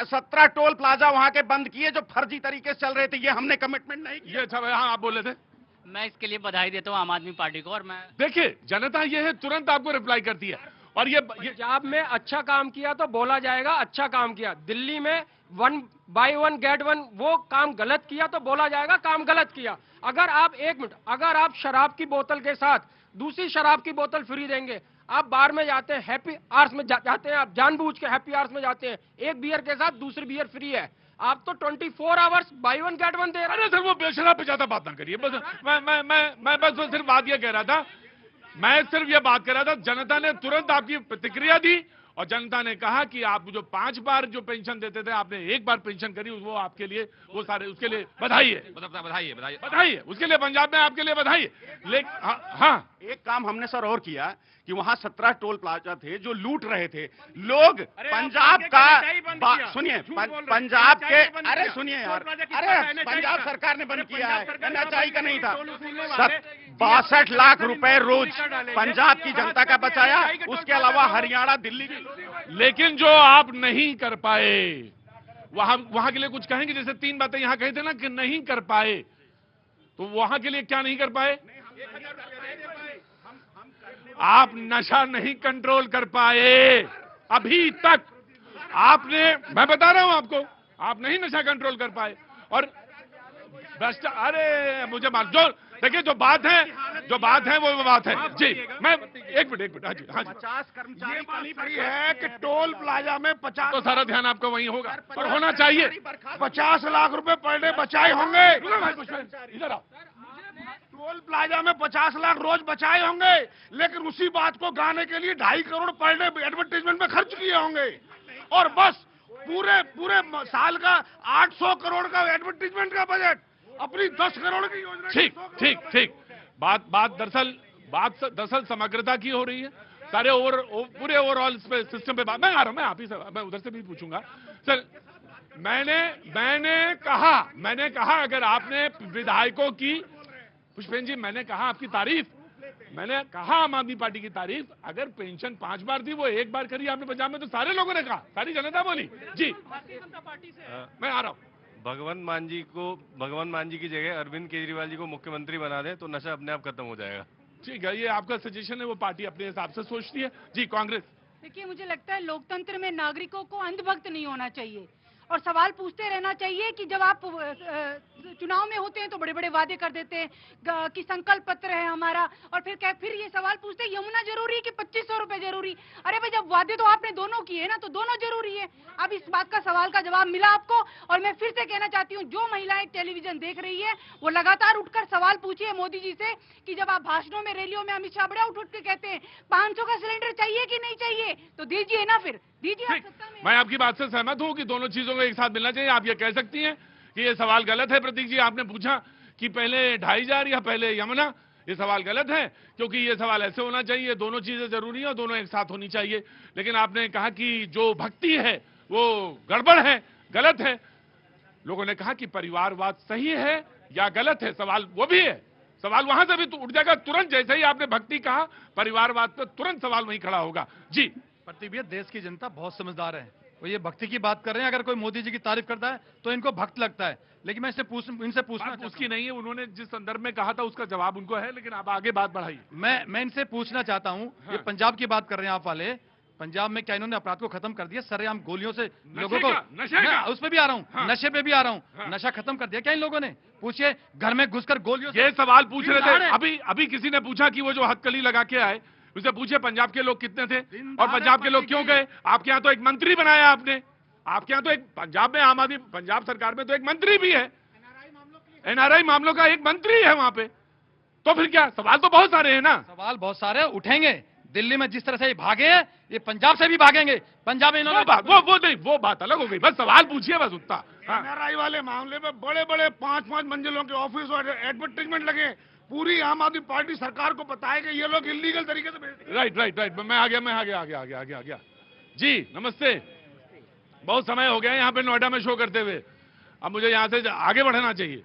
[SPEAKER 3] 17 टोल प्लाजा वहां के बंद किए जो फर्जी तरीके से चल रहे थे। ये हमने कमिटमेंट नहीं किया।
[SPEAKER 1] ये अच्छा हाँ आप बोले थे।
[SPEAKER 15] मैं इसके लिए बधाई देता हूँ आम आदमी पार्टी को। और मैं
[SPEAKER 1] देखिए जनता ये है तुरंत आपको रिप्लाई करती है। और ये
[SPEAKER 5] पंजाब में अच्छा काम किया तो बोला जाएगा अच्छा काम किया। दिल्ली में 1 बाय 1 गेट 1 वो काम गलत किया तो बोला जाएगा काम गलत किया। अगर आप एक मिनट, अगर आप शराब की बोतल के साथ दूसरी शराब की बोतल फ्री देंगे, आप बार में जाते हैं हैप्पी आवर्स में जाते हैं, आप जानबूझ के हैप्पी आवर्स में जाते हैं, एक बियर के साथ दूसरी बियर फ्री है, आप तो 24 आवर्स बाय 1 गेट 1 दे रहे हैं।
[SPEAKER 1] सर वो बेशराब पे ज्यादा बात ना करिए। बस मैं बस सिर्फ बात ये कह रहा था, मैं सिर्फ ये बात कर रहा था, जनता ने तुरंत आपकी प्रतिक्रिया दी और जनता ने कहा कि आप जो 5 बार जो पेंशन देते थे आपने 1 बार पेंशन करी, वो आपके लिए वो सारे उसके लिए बधाई है। बधाई है उसके लिए, पंजाब में आपके लिए बधाई है। लेकिन हाँ
[SPEAKER 3] एक काम हमने सर और किया कि वहां 17 टोल प्लाजा थे जो लूट रहे थे लोग। पंजाब का सुनिए, पंजाब के अरे सुनिए यार, अरे पंजाब सरकार ने बंद किया है, एनएचआई का नहीं था। 62 लाख रुपए रोज पंजाब की जनता का बचाया, उसके अलावा हरियाणा दिल्ली के।
[SPEAKER 1] लेकिन जो आप नहीं कर पाए वहां के लिए कुछ कहेंगे? जैसे 3 बातें यहां कही थे ना कि नहीं कर पाए, तो वहां के लिए क्या नहीं कर पाए? आप नशा नहीं कंट्रोल कर पाए अभी तक। आपने, मैं बता रहा हूं आपको, आप नहीं नशा कंट्रोल कर पाए। और अरे मुझे मार जो देखिए जो बात है वो बात है जी। मैं एक मिनट हाँ जी
[SPEAKER 6] 50 कर्मचारी पड़ी है कि टोल प्लाजा में 50
[SPEAKER 1] तो सारा ध्यान आपका वहीं होगा और होना चाहिए।
[SPEAKER 6] 50 लाख रुपए पर डे बचाए होंगे।
[SPEAKER 1] इधर आओ।
[SPEAKER 6] टोल प्लाजा में 50 लाख रोज बचाए होंगे, लेकिन उसी बात को गाने के लिए 2.5 करोड़ पर डे एडवर्टाइजमेंट में खर्च किए होंगे। और बस पूरे साल का 800 करोड़ का एडवर्टाइजमेंट का बजट अपनी 10 करोड़ की योजना।
[SPEAKER 1] ठीक बात दरअसल समग्रता की हो रही है। सारे पूरे ओवरऑल सिस्टम पे बात। मैं आ रहा हूं, मैं आप ही से, मैं उधर से भी पूछूंगा सर। मैंने कहा अगर आपने विधायकों की, पुष्पेंद्र जी मैंने कहा आपकी तारीफ, मैंने कहा आम आदमी पार्टी की तारीफ। अगर पेंशन 5 बार दी वो 1 बार करी आपने पंजाब में, तो सारे लोगों ने कहा, सारी जनता बोली जी। मैं आ रहा हूं।
[SPEAKER 16] भगवंत मान जी की जगह अरविंद केजरीवाल जी को मुख्यमंत्री बना दें तो नशा अपने आप खत्म हो जाएगा।
[SPEAKER 1] ठीक है, ये आपका सजेशन है, वो पार्टी अपने हिसाब से सोचती है जी। कांग्रेस
[SPEAKER 2] देखिए, मुझे लगता है लोकतंत्र में नागरिकों को अंधभक्त नहीं होना चाहिए और सवाल पूछते रहना चाहिए कि जब आप चुनाव में होते हैं तो बड़े बड़े वादे कर देते हैं कि संकल्प पत्र है हमारा, और फिर ये सवाल पूछते हैं यमुना जरूरी कि 2500 रुपए जरूरी। अरे भाई, जब वादे तो आपने दोनों किए ना, तो दोनों जरूरी है। अब इस बात का सवाल का जवाब मिला आपको, और मैं फिर से कहना चाहती हूँ, जो महिलाएं टेलीविजन देख रही है वो लगातार उठकर सवाल पूछिए मोदी जी से कि जब आप भाषणों में, रैलियों में अमित शाह बड़ा उठ के कहते हैं 500 का सिलेंडर चाहिए कि नहीं चाहिए, तो दीजिए ना, फिर दीजिए।
[SPEAKER 1] मैं आपकी बात से सहमत हूं कि दोनों चीजों को एक साथ मिलना चाहिए। आप ये कह सकती हैं कि ये सवाल गलत है। प्रतीक जी, आपने पूछा कि पहले 2500 या पहले यमुना, ये सवाल गलत है, क्योंकि ये सवाल ऐसे होना चाहिए, दोनों चीजें जरूरी है और दोनों एक साथ होनी चाहिए। लेकिन आपने कहा कि जो भक्ति है वो गड़बड़ है, गलत है। लोगों ने कहा कि परिवारवाद सही है या गलत है, सवाल वो भी है। सवाल वहां से भी तो उठ जाएगा तुरंत, जैसे ही आपने भक्ति कहा परिवारवाद पर तुरंत सवाल वहीं खड़ा होगा जी।
[SPEAKER 12] प्रतीक भैया, देश की जनता बहुत समझदार है, वो ये भक्ति की बात कर रहे हैं। अगर कोई मोदी जी की तारीफ करता है तो इनको भक्त लगता है, लेकिन मैं इनसे पूछना
[SPEAKER 1] उसकी नहीं है, उन्होंने जिस संदर्भ में कहा था उसका जवाब उनको है, लेकिन आप आगे बात बढ़ाइए।
[SPEAKER 12] मैं इनसे पूछना चाहता हूँ, ये पंजाब की बात कर रहे हैं आप वाले, पंजाब में क्या इन्होंने अपराध को खत्म कर दिया? सरेआम गोलियों से लोगों को, उस पर भी आ रहा हूँ, नशे पे भी आ रहा हूँ, नशा खत्म कर दिया क्या इन लोगों ने? पूछिए, घर में घुसकर गोलियों से।
[SPEAKER 1] ये सवाल पूछ रहे थे अभी किसी ने पूछा कि वो जो हथकड़ी लगा के आए, उसे पूछे पंजाब के लोग कितने थे और पंजाब के लोग क्यों गए? आपके यहाँ तो एक मंत्री बनाया आपने, आपके यहाँ तो एक पंजाब में आम आदमी, पंजाब सरकार में तो एक मंत्री भी है, एनआरआई मामलों का एक मंत्री है वहां पे। तो फिर क्या, सवाल तो बहुत सारे हैं ना।
[SPEAKER 12] सवाल बहुत सारे उठेंगे। दिल्ली में जिस तरह से ये भागे हैं, ये पंजाब से भी भागेंगे। पंजाब में इन्होंने
[SPEAKER 1] वो बात अलग हो गई, बस सवाल पूछिए बस उतना।
[SPEAKER 6] एनआरआई वाले मामले में बड़े बड़े 5-5 मंजिलों के ऑफिस और एडवर्टाइजमेंट लगे, पूरी आम आदमी पार्टी सरकार को बताया कि ये लोग इलीगल तरीके से भेजते हैं।
[SPEAKER 1] राइट, मैं आ गया जी। नमस्ते, बहुत समय हो गया यहाँ पे नोएडा में शो करते हुए, अब मुझे यहाँ से आगे बढ़ना चाहिए।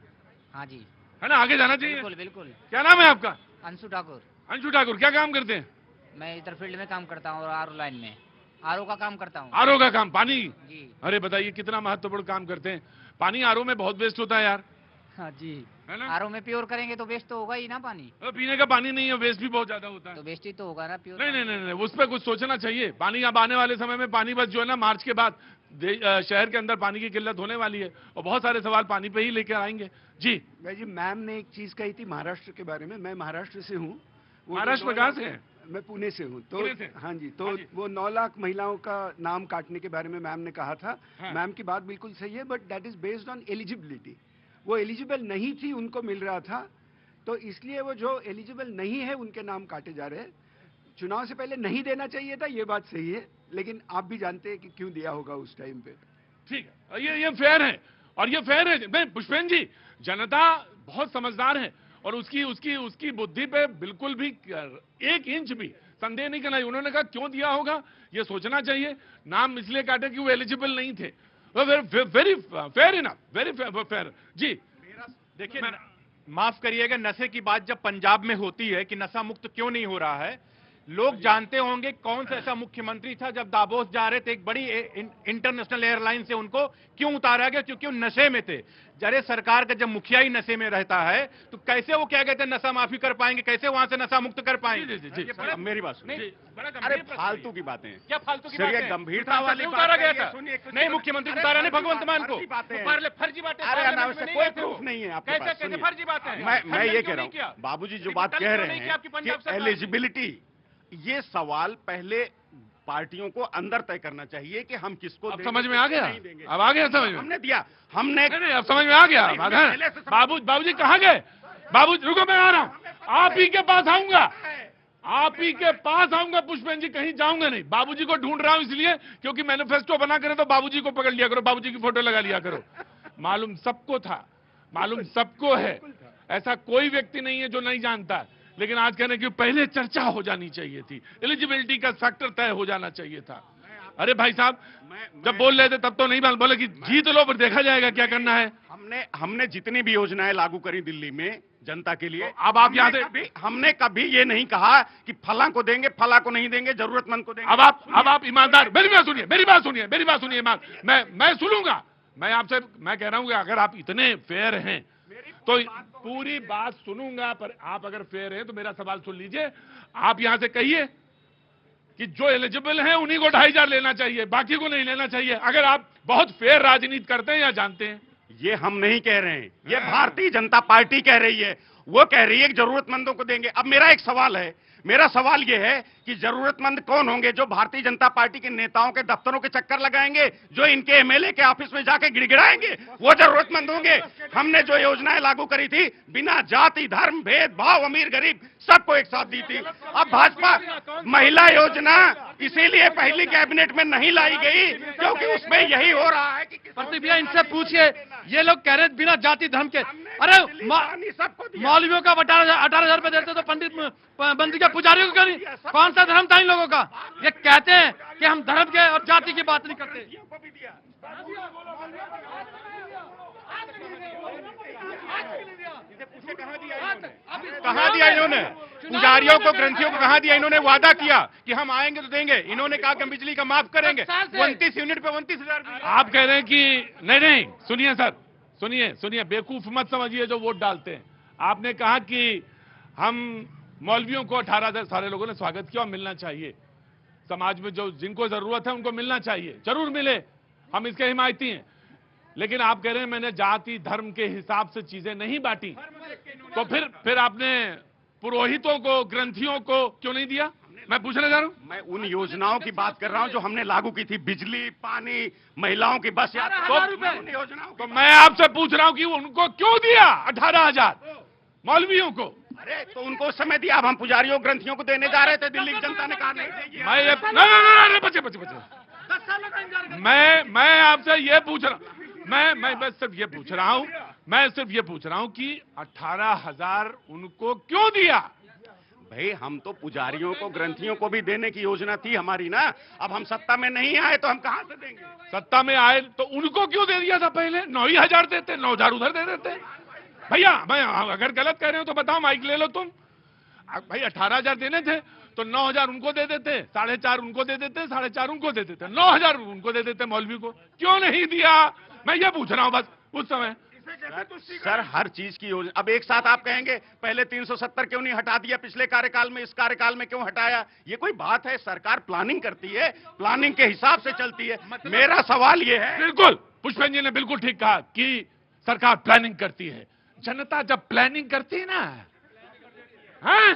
[SPEAKER 15] हाँ जी,
[SPEAKER 1] है ना, आगे जाना चाहिए।
[SPEAKER 15] बिल्कुल।
[SPEAKER 1] क्या नाम है आपका?
[SPEAKER 15] अंशु ठाकुर।
[SPEAKER 1] अंशु ठाकुर क्या काम करते हैं?
[SPEAKER 17] मैं इधर फील्ड में काम करता हूँ और आर लाइन में आरओ का काम करता हूँ।
[SPEAKER 1] आरओ का काम, पानी?
[SPEAKER 17] जी।
[SPEAKER 1] अरे बताइए कितना महत्वपूर्ण काम करते हैं। पानी आरओ में बहुत वेस्ट होता है यार।
[SPEAKER 17] हाँ जी,
[SPEAKER 1] है ना?
[SPEAKER 17] आरओ में प्योर करेंगे तो वेस्ट तो होगा ही ना पानी।
[SPEAKER 1] पीने का पानी नहीं है, वेस्ट भी बहुत ज्यादा होता है।
[SPEAKER 17] तो वेस्ट ही तो होगा ना प्योर।
[SPEAKER 1] नहीं नहीं नहीं, उस पर कुछ सोचना चाहिए। पानी अब आने वाले समय में पानी बस जो है ना, मार्च के बाद शहर के अंदर पानी की किल्लत होने वाली है और बहुत सारे सवाल पानी पे ही लेकर आएंगे। जी
[SPEAKER 10] भाई जी, मैम ने एक चीज कही थी महाराष्ट्र के बारे में। मैं महाराष्ट्र से हूँ।
[SPEAKER 1] महाराष्ट्र कहाँ से हैं?
[SPEAKER 10] मैं पुणे से हूँ। तो
[SPEAKER 1] पुणे से?
[SPEAKER 10] हाँ जी, तो वो 9 लाख महिलाओं का नाम काटने के बारे में मैम ने कहा था।
[SPEAKER 1] हाँ।
[SPEAKER 10] मैम की बात बिल्कुल सही है, but that is based on eligibility. वो एलिजिबल नहीं थी, उनको मिल रहा था, तो इसलिए वो जो एलिजिबल नहीं है उनके नाम काटे जा रहे हैं। चुनाव से पहले नहीं देना चाहिए था, ये बात सही है, लेकिन आप भी जानते हैं कि क्यों दिया होगा उस टाइम पे।
[SPEAKER 1] ठीक है, ये फेयर है और ये फेयर है। मैं पुष्पेन जी, जनता बहुत समझदार है और उसकी बुद्धि पे बिल्कुल भी 1 इंच भी संदेह नहीं करना। उन्होंने कहा क्यों दिया होगा, ये सोचना चाहिए। नाम इसलिए काटे कि वो एलिजिबल नहीं थे। Very fair enough, very fair. जी
[SPEAKER 4] देखिए, माफ करिएगा, नशे की बात जब पंजाब में होती है कि नशा मुक्त क्यों नहीं हो रहा है, लोग जानते होंगे कौन सा ऐसा मुख्यमंत्री था जब दावोस जा रहे थे एक बड़ी इंटरनेशनल एयरलाइन से उनको क्यों उतारा गया? क्योंकि वो नशे में थे। जरे सरकार का जब मुखिया ही नशे में रहता है तो कैसे वो क्या कहते हैं नशा माफी कर पाएंगे, कैसे वहां से नशा मुक्त कर पाएंगे?
[SPEAKER 3] अब मेरी बात सुनिए। अरे फालतू की बातें
[SPEAKER 4] क्या फालतू की
[SPEAKER 3] चलिए,
[SPEAKER 4] बातें?
[SPEAKER 3] गंभीरता वाली बात
[SPEAKER 4] उतारा गया
[SPEAKER 3] है,
[SPEAKER 4] था।
[SPEAKER 3] सुनिए,
[SPEAKER 4] नहीं, मुख्यमंत्री उतारा नहीं, भगवंत मान को फर्जी बातें।
[SPEAKER 3] अरे अनावश्यक, कोई प्रूफ नहीं है आपके पास।
[SPEAKER 4] कैसे
[SPEAKER 3] सुनिए,
[SPEAKER 4] फर्जी बातें?
[SPEAKER 3] मैं ये कह रहा हूँ, बाबूजी जो बात कह रहे हैं कि एलिजिबिलिटी, ये सवाल पहले पार्टियों को अंदर तय करना चाहिए कि हम किसको
[SPEAKER 1] अब समझ में आ गया? अब आ गया समझ में?
[SPEAKER 3] हमने दिया, हमने
[SPEAKER 1] नहीं, अब समझ में आ गया। बाबूजी कहाँ गए? बाबूजी रुको, मैं आ रहा हूँ, आप ही के पास आऊंगा, आप ही के पास आऊंगा पुष्पेन जी, कहीं जाऊंगा नहीं। बाबूजी को ढूंढ रहा हूं इसलिए क्योंकि मैनिफेस्टो बना करे तो बाबूजी को पकड़ लिया करो, बाबूजी की फोटो लगा लिया करो। मालूम सबको था, मालूम सबको है, ऐसा कोई व्यक्ति नहीं है जो नहीं जानता। लेकिन आज कहने की पहले चर्चा हो जानी चाहिए थी, एलिजिबिलिटी का फैक्टर तय हो जाना चाहिए था। अरे भाई साहब, जब बोल रहे थे तब तो नहीं बोले कि जीत लो फिर देखा जाएगा क्या करना है।
[SPEAKER 3] हमने जितनी भी योजनाएं लागू करी दिल्ली में जनता के लिए,
[SPEAKER 1] तो अब आप यहाँ से
[SPEAKER 3] हमने कभी ये नहीं कहा कि फला को देंगे, फला को नहीं देंगे, जरूरतमंद को देंगे।
[SPEAKER 1] अब आप ईमानदार, मेरी बात सुनिए, मेरी बात सुनिए। मैं सुनूंगा, मैं आपसे मैं कह रहा हूं कि अगर आप इतने फेयर हैं तो पूरी बात सुनूंगा, पर आप अगर फेयर हैं तो मेरा सवाल सुन लीजिए। आप यहां से कहिए कि जो एलिजिबल हैं उन्हीं को 2,500 लेना चाहिए, बाकी को नहीं लेना चाहिए। अगर आप बहुत फेयर राजनीति करते हैं या जानते हैं।
[SPEAKER 3] ये हम नहीं कह रहे हैं, ये भारतीय जनता पार्टी कह रही है। वो कह रही है कि जरूरतमंदों को देंगे। अब मेरा एक सवाल है, मेरा सवाल ये है कि जरूरतमंद कौन होंगे? जो भारतीय जनता पार्टी के नेताओं के दफ्तरों के चक्कर लगाएंगे, जो इनके एमएलए के ऑफिस में जाके गिड़गिड़ाएंगे, वो जरूरतमंद होंगे। हमने जो योजनाएं लागू करी थी बिना जाति धर्म भेदभाव, अमीर गरीब सबको एक साथ दी थी। अब भाजपा महिला योजना इसीलिए पहली कैबिनेट में नहीं लाई गई क्योंकि उसमें यही हो रहा है कि
[SPEAKER 12] प्रदीप भैया इनसे पूछिए, ये लोग कह रहे हैं बिना जाति धर्म के। अरे मौलवियों का 18,000 रुपए देते तो पंडित बंदी के पुजारियों को क्यों नहीं? कौन सा धर्म था इन लोगों का? ये कहते हैं कि हम धर्म के और जाति की बात नहीं करते।
[SPEAKER 4] कहाँ दिया इन्होंने? पुजारियों को, ग्रंथियों को कहाँ दिया इन्होंने? वादा किया कि हम आएंगे तो देंगे। इन्होंने कहा कि हम बिजली का माफ करेंगे, 29 यूनिट पे 29,000।
[SPEAKER 1] आप कह रहे हैं कि नहीं, सुनिए सर, सुनिए, बेवकूफ मत समझिए जो वोट डालते हैं। आपने कहा कि हम मौलवियों को 18,000 सारे लोगों ने स्वागत किया और मिलना चाहिए। समाज में जो जिनको जरूरत है उनको मिलना चाहिए, जरूर मिले, हम इसके हिमायती हैं। लेकिन आप कह रहे हैं मैंने जाति धर्म के हिसाब से चीजें नहीं बांटी, तो फिर आपने पुरोहितों को, ग्रंथियों को क्यों नहीं दिया? मैं पूछना चाह रहा हूं।
[SPEAKER 3] मैं उन योजनाओं की बात कर रहा हूं जो हमने लागू की थी, बिजली, पानी, महिलाओं की बस यात्रा।
[SPEAKER 1] तो मैं आपसे पूछ रहा हूं कि उनको क्यों दिया 18,000 मौलवियों को?
[SPEAKER 3] अरे तो उनको उस समय दिया, अब हम पुजारियों ग्रंथियों को देने जा रहे थे, दिल्ली की जनता ने कहा नहीं देगी।
[SPEAKER 1] मैं ये बच्चे मैं आपसे ये पूछ रहा हूं, मैं बस सिर्फ ये पूछ रहा हूं कि 18,000 उनको क्यों दिया?
[SPEAKER 3] भाई हम तो पुजारियों को, ग्रंथियों को भी देने की योजना थी हमारी ना। अब हम सत्ता में नहीं आए तो हम कहां से देंगे?
[SPEAKER 1] सत्ता में आए तो उनको क्यों दे दिया था? पहले 9,000 देते, 9,000 उधर दे देते। भैया मैं अगर गलत कह रहे हो तो बताओ, माइक ले लो तुम। भाई 18,000 देने थे तो 9,000 उनको दे देते, 4,500 उनको दे देते, 4,500 उनको दे देते, 9,000 उनको दे देते मौलवी को। क्यों नहीं दिया, मैं ये पूछ रहा हूं बस उस समय।
[SPEAKER 3] सर हर चीज की योजना, अब एक साथ आप कहेंगे पहले 370 क्यों नहीं हटा दिया पिछले कार्यकाल में, इस कार्यकाल में क्यों हटाया, ये कोई बात है? सरकार प्लानिंग करती है, प्लानिंग के हिसाब से चलती है। मेरा सवाल ये है,
[SPEAKER 1] बिल्कुल पुष्पेंद्र जी ने बिल्कुल ठीक कहा कि सरकार प्लानिंग करती है। जनता जब प्लानिंग करती है ना, हाँ?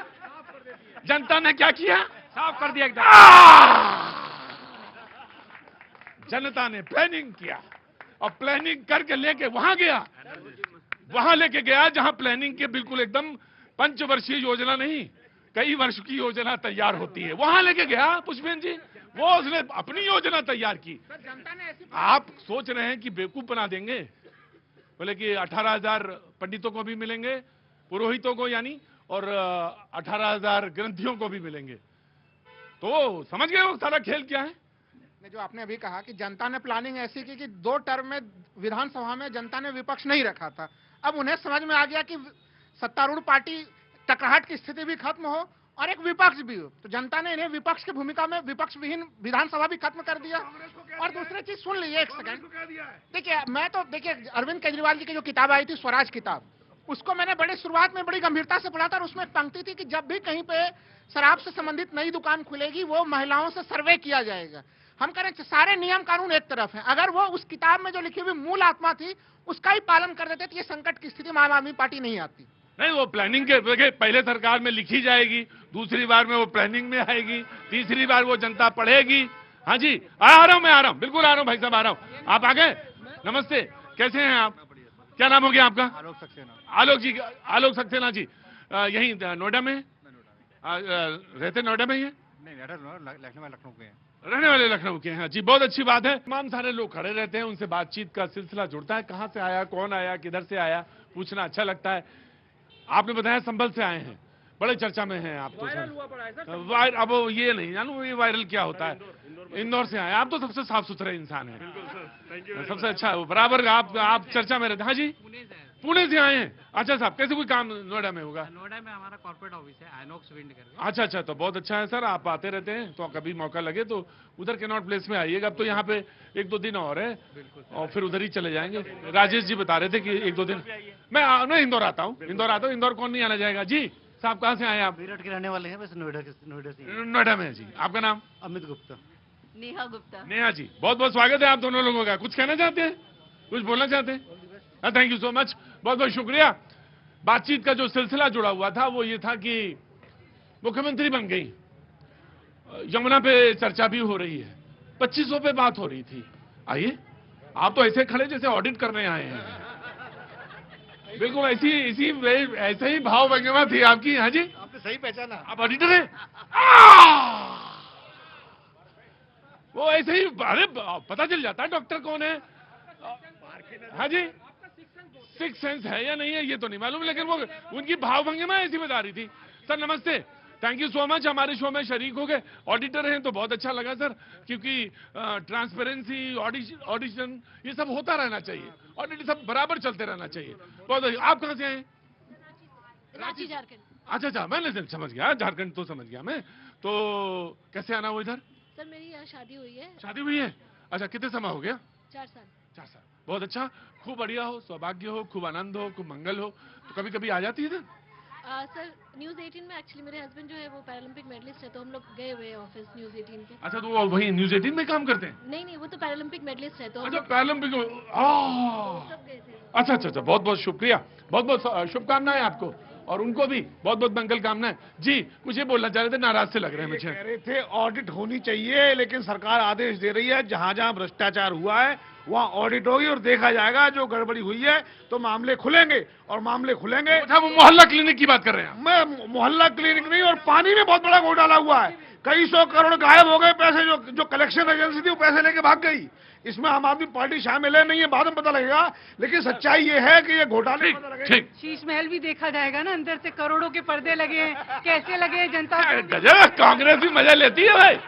[SPEAKER 1] जनता ने क्या किया,
[SPEAKER 5] साफ कर दिया एकदम।
[SPEAKER 1] जनता ने प्लानिंग किया और प्लानिंग करके लेके वहां लेके गया जहां प्लानिंग के बिल्कुल एकदम पंचवर्षीय योजना नहीं, कई वर्ष की योजना तैयार होती है, वहां लेके गया पुष्पेंद्र जी। वो उसने अपनी योजना तैयार की। आप सोच रहे हैं कि बेवकूफ बना देंगे, बोले कि 18,000 पंडितों को भी मिलेंगे, पुरोहितों को यानी, और 18,000 ग्रंथियों को भी मिलेंगे। तो समझ गए वो सारा खेल क्या है।
[SPEAKER 8] जो आपने अभी कहा कि जनता ने प्लानिंग ऐसी की कि 2 टर्म में विधानसभा में जनता ने विपक्ष नहीं रखा था। अब उन्हें समझ में आ गया कि सत्तारूढ़ पार्टी टकराहट की स्थिति भी खत्म हो और एक विपक्ष भी हो, तो जनता ने इन्हें विपक्ष की भूमिका में विपक्ष विहीन विधानसभा भी खत्म कर दिया। और दूसरी चीज सुन लीजिए एक सेकंड, देखिए अरविंद केजरीवाल जी की जो किताब आई थी स्वराज किताब, उसको मैंने बड़ी शुरुआत में बड़ी गंभीरता से पढ़ा था। और उसमें एक पंक्ति थी कि जब भी कहीं पे शराब से संबंधित नई दुकान खुलेगी वो महिलाओं से सर्वे किया जाएगा। हम कह रहे हैं सारे नियम कानून एक तरफ है, अगर वो उस किताब में जो लिखी हुई मूल आत्मा थी उसका ही पालन कर देते तो ये संकट की स्थिति में आम आदमी पार्टी नहीं आती।
[SPEAKER 1] नहीं, वो प्लानिंग के देखिए, पहले सरकार में लिखी जाएगी, दूसरी बार में वो प्लानिंग में आएगी, तीसरी बार वो जनता पढ़ेगी। हाँ जी, आ रहा हूं, मैं आ रहा हूं, बिल्कुल आ रहा हूं भाई साहब, आ रहा हूं। आप आ गए, नमस्ते, कैसे हैं आप? क्या नाम हो गया आपका?
[SPEAKER 18] आलोक सक्सेना।
[SPEAKER 1] आलोक सक्सेना जी, यहीं नोएडा में रहते, नोएडा में ही है?
[SPEAKER 18] नहीं, लखनऊ के हैं।
[SPEAKER 1] रहने वाले लखनऊ के हैं जी, बहुत अच्छी बात है। तमाम सारे लोग खड़े रहते हैं, उनसे बातचीत का सिलसिला जुड़ता है, कहां से आया, कौन आया, किधर से आया, पूछना अच्छा लगता है। आपने बताया संभल से आए हैं, बड़े चर्चा में हैं आप तो सर। अब ये नहीं जानू ये वायरल क्या होता है। इंदौर से आए आप, तो सबसे साफ सुथरे इंसान हैं, सबसे अच्छा है वो, बराबर आप चर्चा में रहते हैं। हाँ जी, पुणे से आए हैं, अच्छा साहब, कैसे कोई काम नोएडा में होगा?
[SPEAKER 15] नोएडा में हमारा कॉर्पोरेट ऑफिस है, आइनॉक्स विंड करके।
[SPEAKER 1] अच्छा, तो बहुत अच्छा है सर, आप आते रहते हैं, तो कभी मौका लगे तो उधर कैनॉट प्लेस में आइएगा। अब तो यहाँ पे 1-2 दिन और है और फिर उधर ही चले जाएंगे। राजेश जी बता रहे थे कि 1-2 दिन मैं इंदौर आता हूँ। इंदौर कौन नहीं आना जाएगा जी? साहब कहाँ से आए आप?
[SPEAKER 18] मेरठ के रहने वाले हैं, वैसे नोएडा से।
[SPEAKER 1] नोएडा में जी। आपका नाम?
[SPEAKER 18] अमित गुप्ता।
[SPEAKER 2] नेहा गुप्ता।
[SPEAKER 1] नेहा जी, बहुत बहुत स्वागत है आप दोनों लोगों का। कुछ कहना चाहते हैं, कुछ बोलना चाहते हैं? थैंक यू सो मच, बहुत बहुत शुक्रिया। बातचीत का जो सिलसिला जुड़ा हुआ था वो ये था कि मुख्यमंत्री बन गई, यमुना पे चर्चा भी हो रही है, 2500 पे बात हो रही थी। आइए, आप तो ऐसे खड़े जैसे ऑडिट करने आए हैं, बिल्कुल ऐसे ही भाव भंगिमा थी आपकी। हाँ जी,
[SPEAKER 18] आपने सही पहचाना,
[SPEAKER 1] आप ऑडिटर हैं। वो ऐसे ही, अरे पता चल जाता है डॉक्टर कौन है। हाँ जी, सिक्स सेंस है या नहीं है ये तो नहीं मालूम, लेकिन वो उनकी भाव भंगिमा ऐसी बता रही थी। सर नमस्ते, थैंक यू सो मच, हमारे शो में शरीक हो गए। ऑडिटर हैं तो बहुत अच्छा लगा सर, क्योंकि ट्रांसपेरेंसी, ऑडिशन ये सब होता रहना चाहिए, ऑडिट सब बराबर चलते रहना चाहिए। बहुत आप कहाँ से आए?
[SPEAKER 2] रांची, झारखंड।
[SPEAKER 1] अच्छा, मैंने समझ गया, झारखंड तो समझ गया मैं। तो कैसे आना हो इधर?
[SPEAKER 2] सर मेरी यहाँ शादी हुई है।
[SPEAKER 1] शादी हुई है? अच्छा, कितने समय हो गया?
[SPEAKER 2] 4 साल।
[SPEAKER 1] 4 साल, बहुत अच्छा, खूब बढ़िया हो, सौभाग्य हो, खूब आनंद हो, खूब मंगल हो। तो कभी कभी आ जाती है इधर?
[SPEAKER 2] सर न्यूज़ 18 में एक्चुअली मेरे हस्बैंड जो है वो पैरालंपिक मेडलिस्ट है, तो हम लोग गए हुए हैं ऑफिस न्यूज़ 18 के।
[SPEAKER 1] अच्छा, तो वो वही न्यूज़ 18 में काम करते हैं?
[SPEAKER 2] नहीं, वो तो पैरालंपिक मेडलिस्ट है। तो
[SPEAKER 1] अच्छा, पैरालंपिक, अच्छा, बहुत बहुत शुक्रिया, बहुत बहुत शुभकामनाएं आपको, और उनको भी बहुत बहुत मंगल कामनाएं। जी, कुछ ये बोलना चाह रहे थे, नाराज से लग रहे हैं मुझे।
[SPEAKER 6] कह रहे थे ऑडिट होनी चाहिए, लेकिन सरकार आदेश दे रही है जहां जहां भ्रष्टाचार हुआ है वहां ऑडिट होगी और देखा जाएगा, जो गड़बड़ी हुई है तो मामले खुलेंगे और मामले खुलेंगे।
[SPEAKER 1] अच्छा, वो मोहल्ला क्लिनिक की बात कर रहे हैं?
[SPEAKER 6] मैं मोहल्ला क्लिनिक नहीं, और पानी में बहुत बड़ा घोटाला हुआ है, कई 100 करोड़ गायब हो गए पैसे, जो कलेक्शन एजेंसी थी वो पैसे लेके भाग गई। इसमें आम आदमी पार्टी शामिल है नहीं है बाद में पता लगेगा, लेकिन सच्चाई ये है कि ये घोटाले पता लगेगा।
[SPEAKER 2] शीश महल भी देखा जाएगा ना, अंदर से करोड़ों के पर्दे लगे हैं, कैसे लगे हैं जनता।
[SPEAKER 1] कांग्रेस भी मजा लेती है भाई,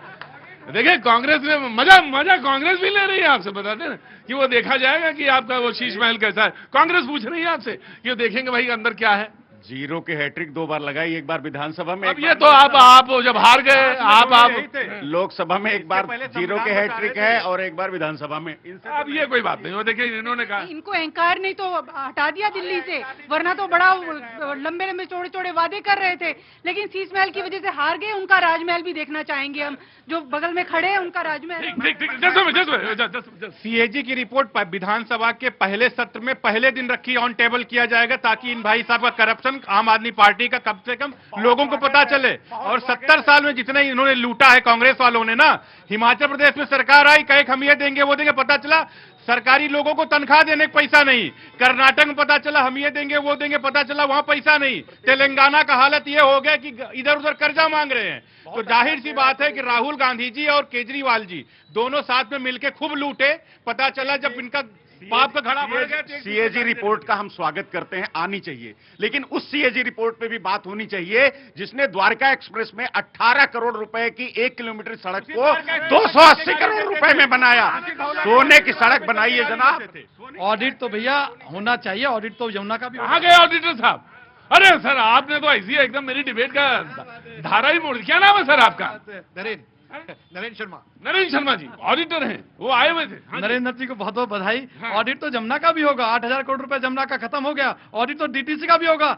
[SPEAKER 1] देखिए कांग्रेस में मजा कांग्रेस भी ले रही है। आपसे बता दें कि वो देखा जाएगा कि आपका वो शीश महल कैसा है। कांग्रेस पूछ रही है आपसे कि देखेंगे भाई अंदर क्या है।
[SPEAKER 3] जीरो के हैट्रिक 2 बार लगाई, एक बार विधानसभा में।
[SPEAKER 1] अब ये तो आप जब हार गए आप
[SPEAKER 3] लोकसभा में एक बार जीरो के हैट्रिक है और एक बार विधानसभा में।
[SPEAKER 1] अब ये कोई बात नहीं, वो देखिए इन्होंने कहा
[SPEAKER 2] इनको अहंकार नहीं तो हटा दिया दिल्ली से, वरना तो बड़ा लंबे लंबे चौड़े चौड़े वादे कर रहे थे, लेकिन शीश महल की वजह से हार गए। उनका राजमहल भी देखना चाहेंगे हम, जो बगल में खड़े हैं उनका राजमहल।
[SPEAKER 4] सीएजी की रिपोर्ट विधानसभा के पहले सत्र में पहले दिन रखी, ऑन टेबल किया जाएगा, ताकि इन भाई साहब का करप्शन आम आदमी पार्टी का कम से कम लोगों को पता चले। और 70 साल में जितने इन्होंने लूटा है कांग्रेस वालों ने ना, हिमाचल प्रदेश में सरकार आई, कहे हम ये देंगे वो देंगे, पता चला सरकारी लोगों को तनख्वाह देने का पैसा नहीं। कर्नाटक में पता चला हम ये देंगे वो देंगे, पता चला वहां पैसा नहीं। तेलंगाना का हालत ये हो गया कि इधर उधर कर्जा मांग रहे हैं। तो जाहिर सी बात है कि राहुल गांधी जी और केजरीवाल जी दोनों साथ में मिलकर खूब लूटे। पता चला जब इनका पाप का घड़ा भर गया।
[SPEAKER 3] सीएजी रिपोर्ट का हम स्वागत करते हैं, आनी चाहिए, लेकिन उस सीएजी रिपोर्ट पे भी बात होनी चाहिए जिसने द्वारका एक्सप्रेस में 18 करोड़ रुपए की 1 किलोमीटर सड़क को 280 करोड़ रुपए में बनाया। सोने की सड़क बनाई है जनाब।
[SPEAKER 12] ऑडिट तो भैया होना चाहिए, ऑडिट तो यमुना का भी।
[SPEAKER 1] कहाँ गए ऑडिटर साहब? अरे सर आपने तो ऐसी एकदम मेरी डिबेट का धारा ही मोड़। क्या नाम है सर आपका?
[SPEAKER 18] नरेंद्र शर्मा।
[SPEAKER 1] नरेंद्र शर्मा जी ऑडिटर हैं, वो आए हुए थे।
[SPEAKER 12] नरेंद्र जी को बहुत बहुत बधाई। ऑडिट तो जमुना का भी होगा, 8,000 करोड़ रुपए जमुना का खत्म हो गया। ऑडिट तो डीटीसी का भी होगा।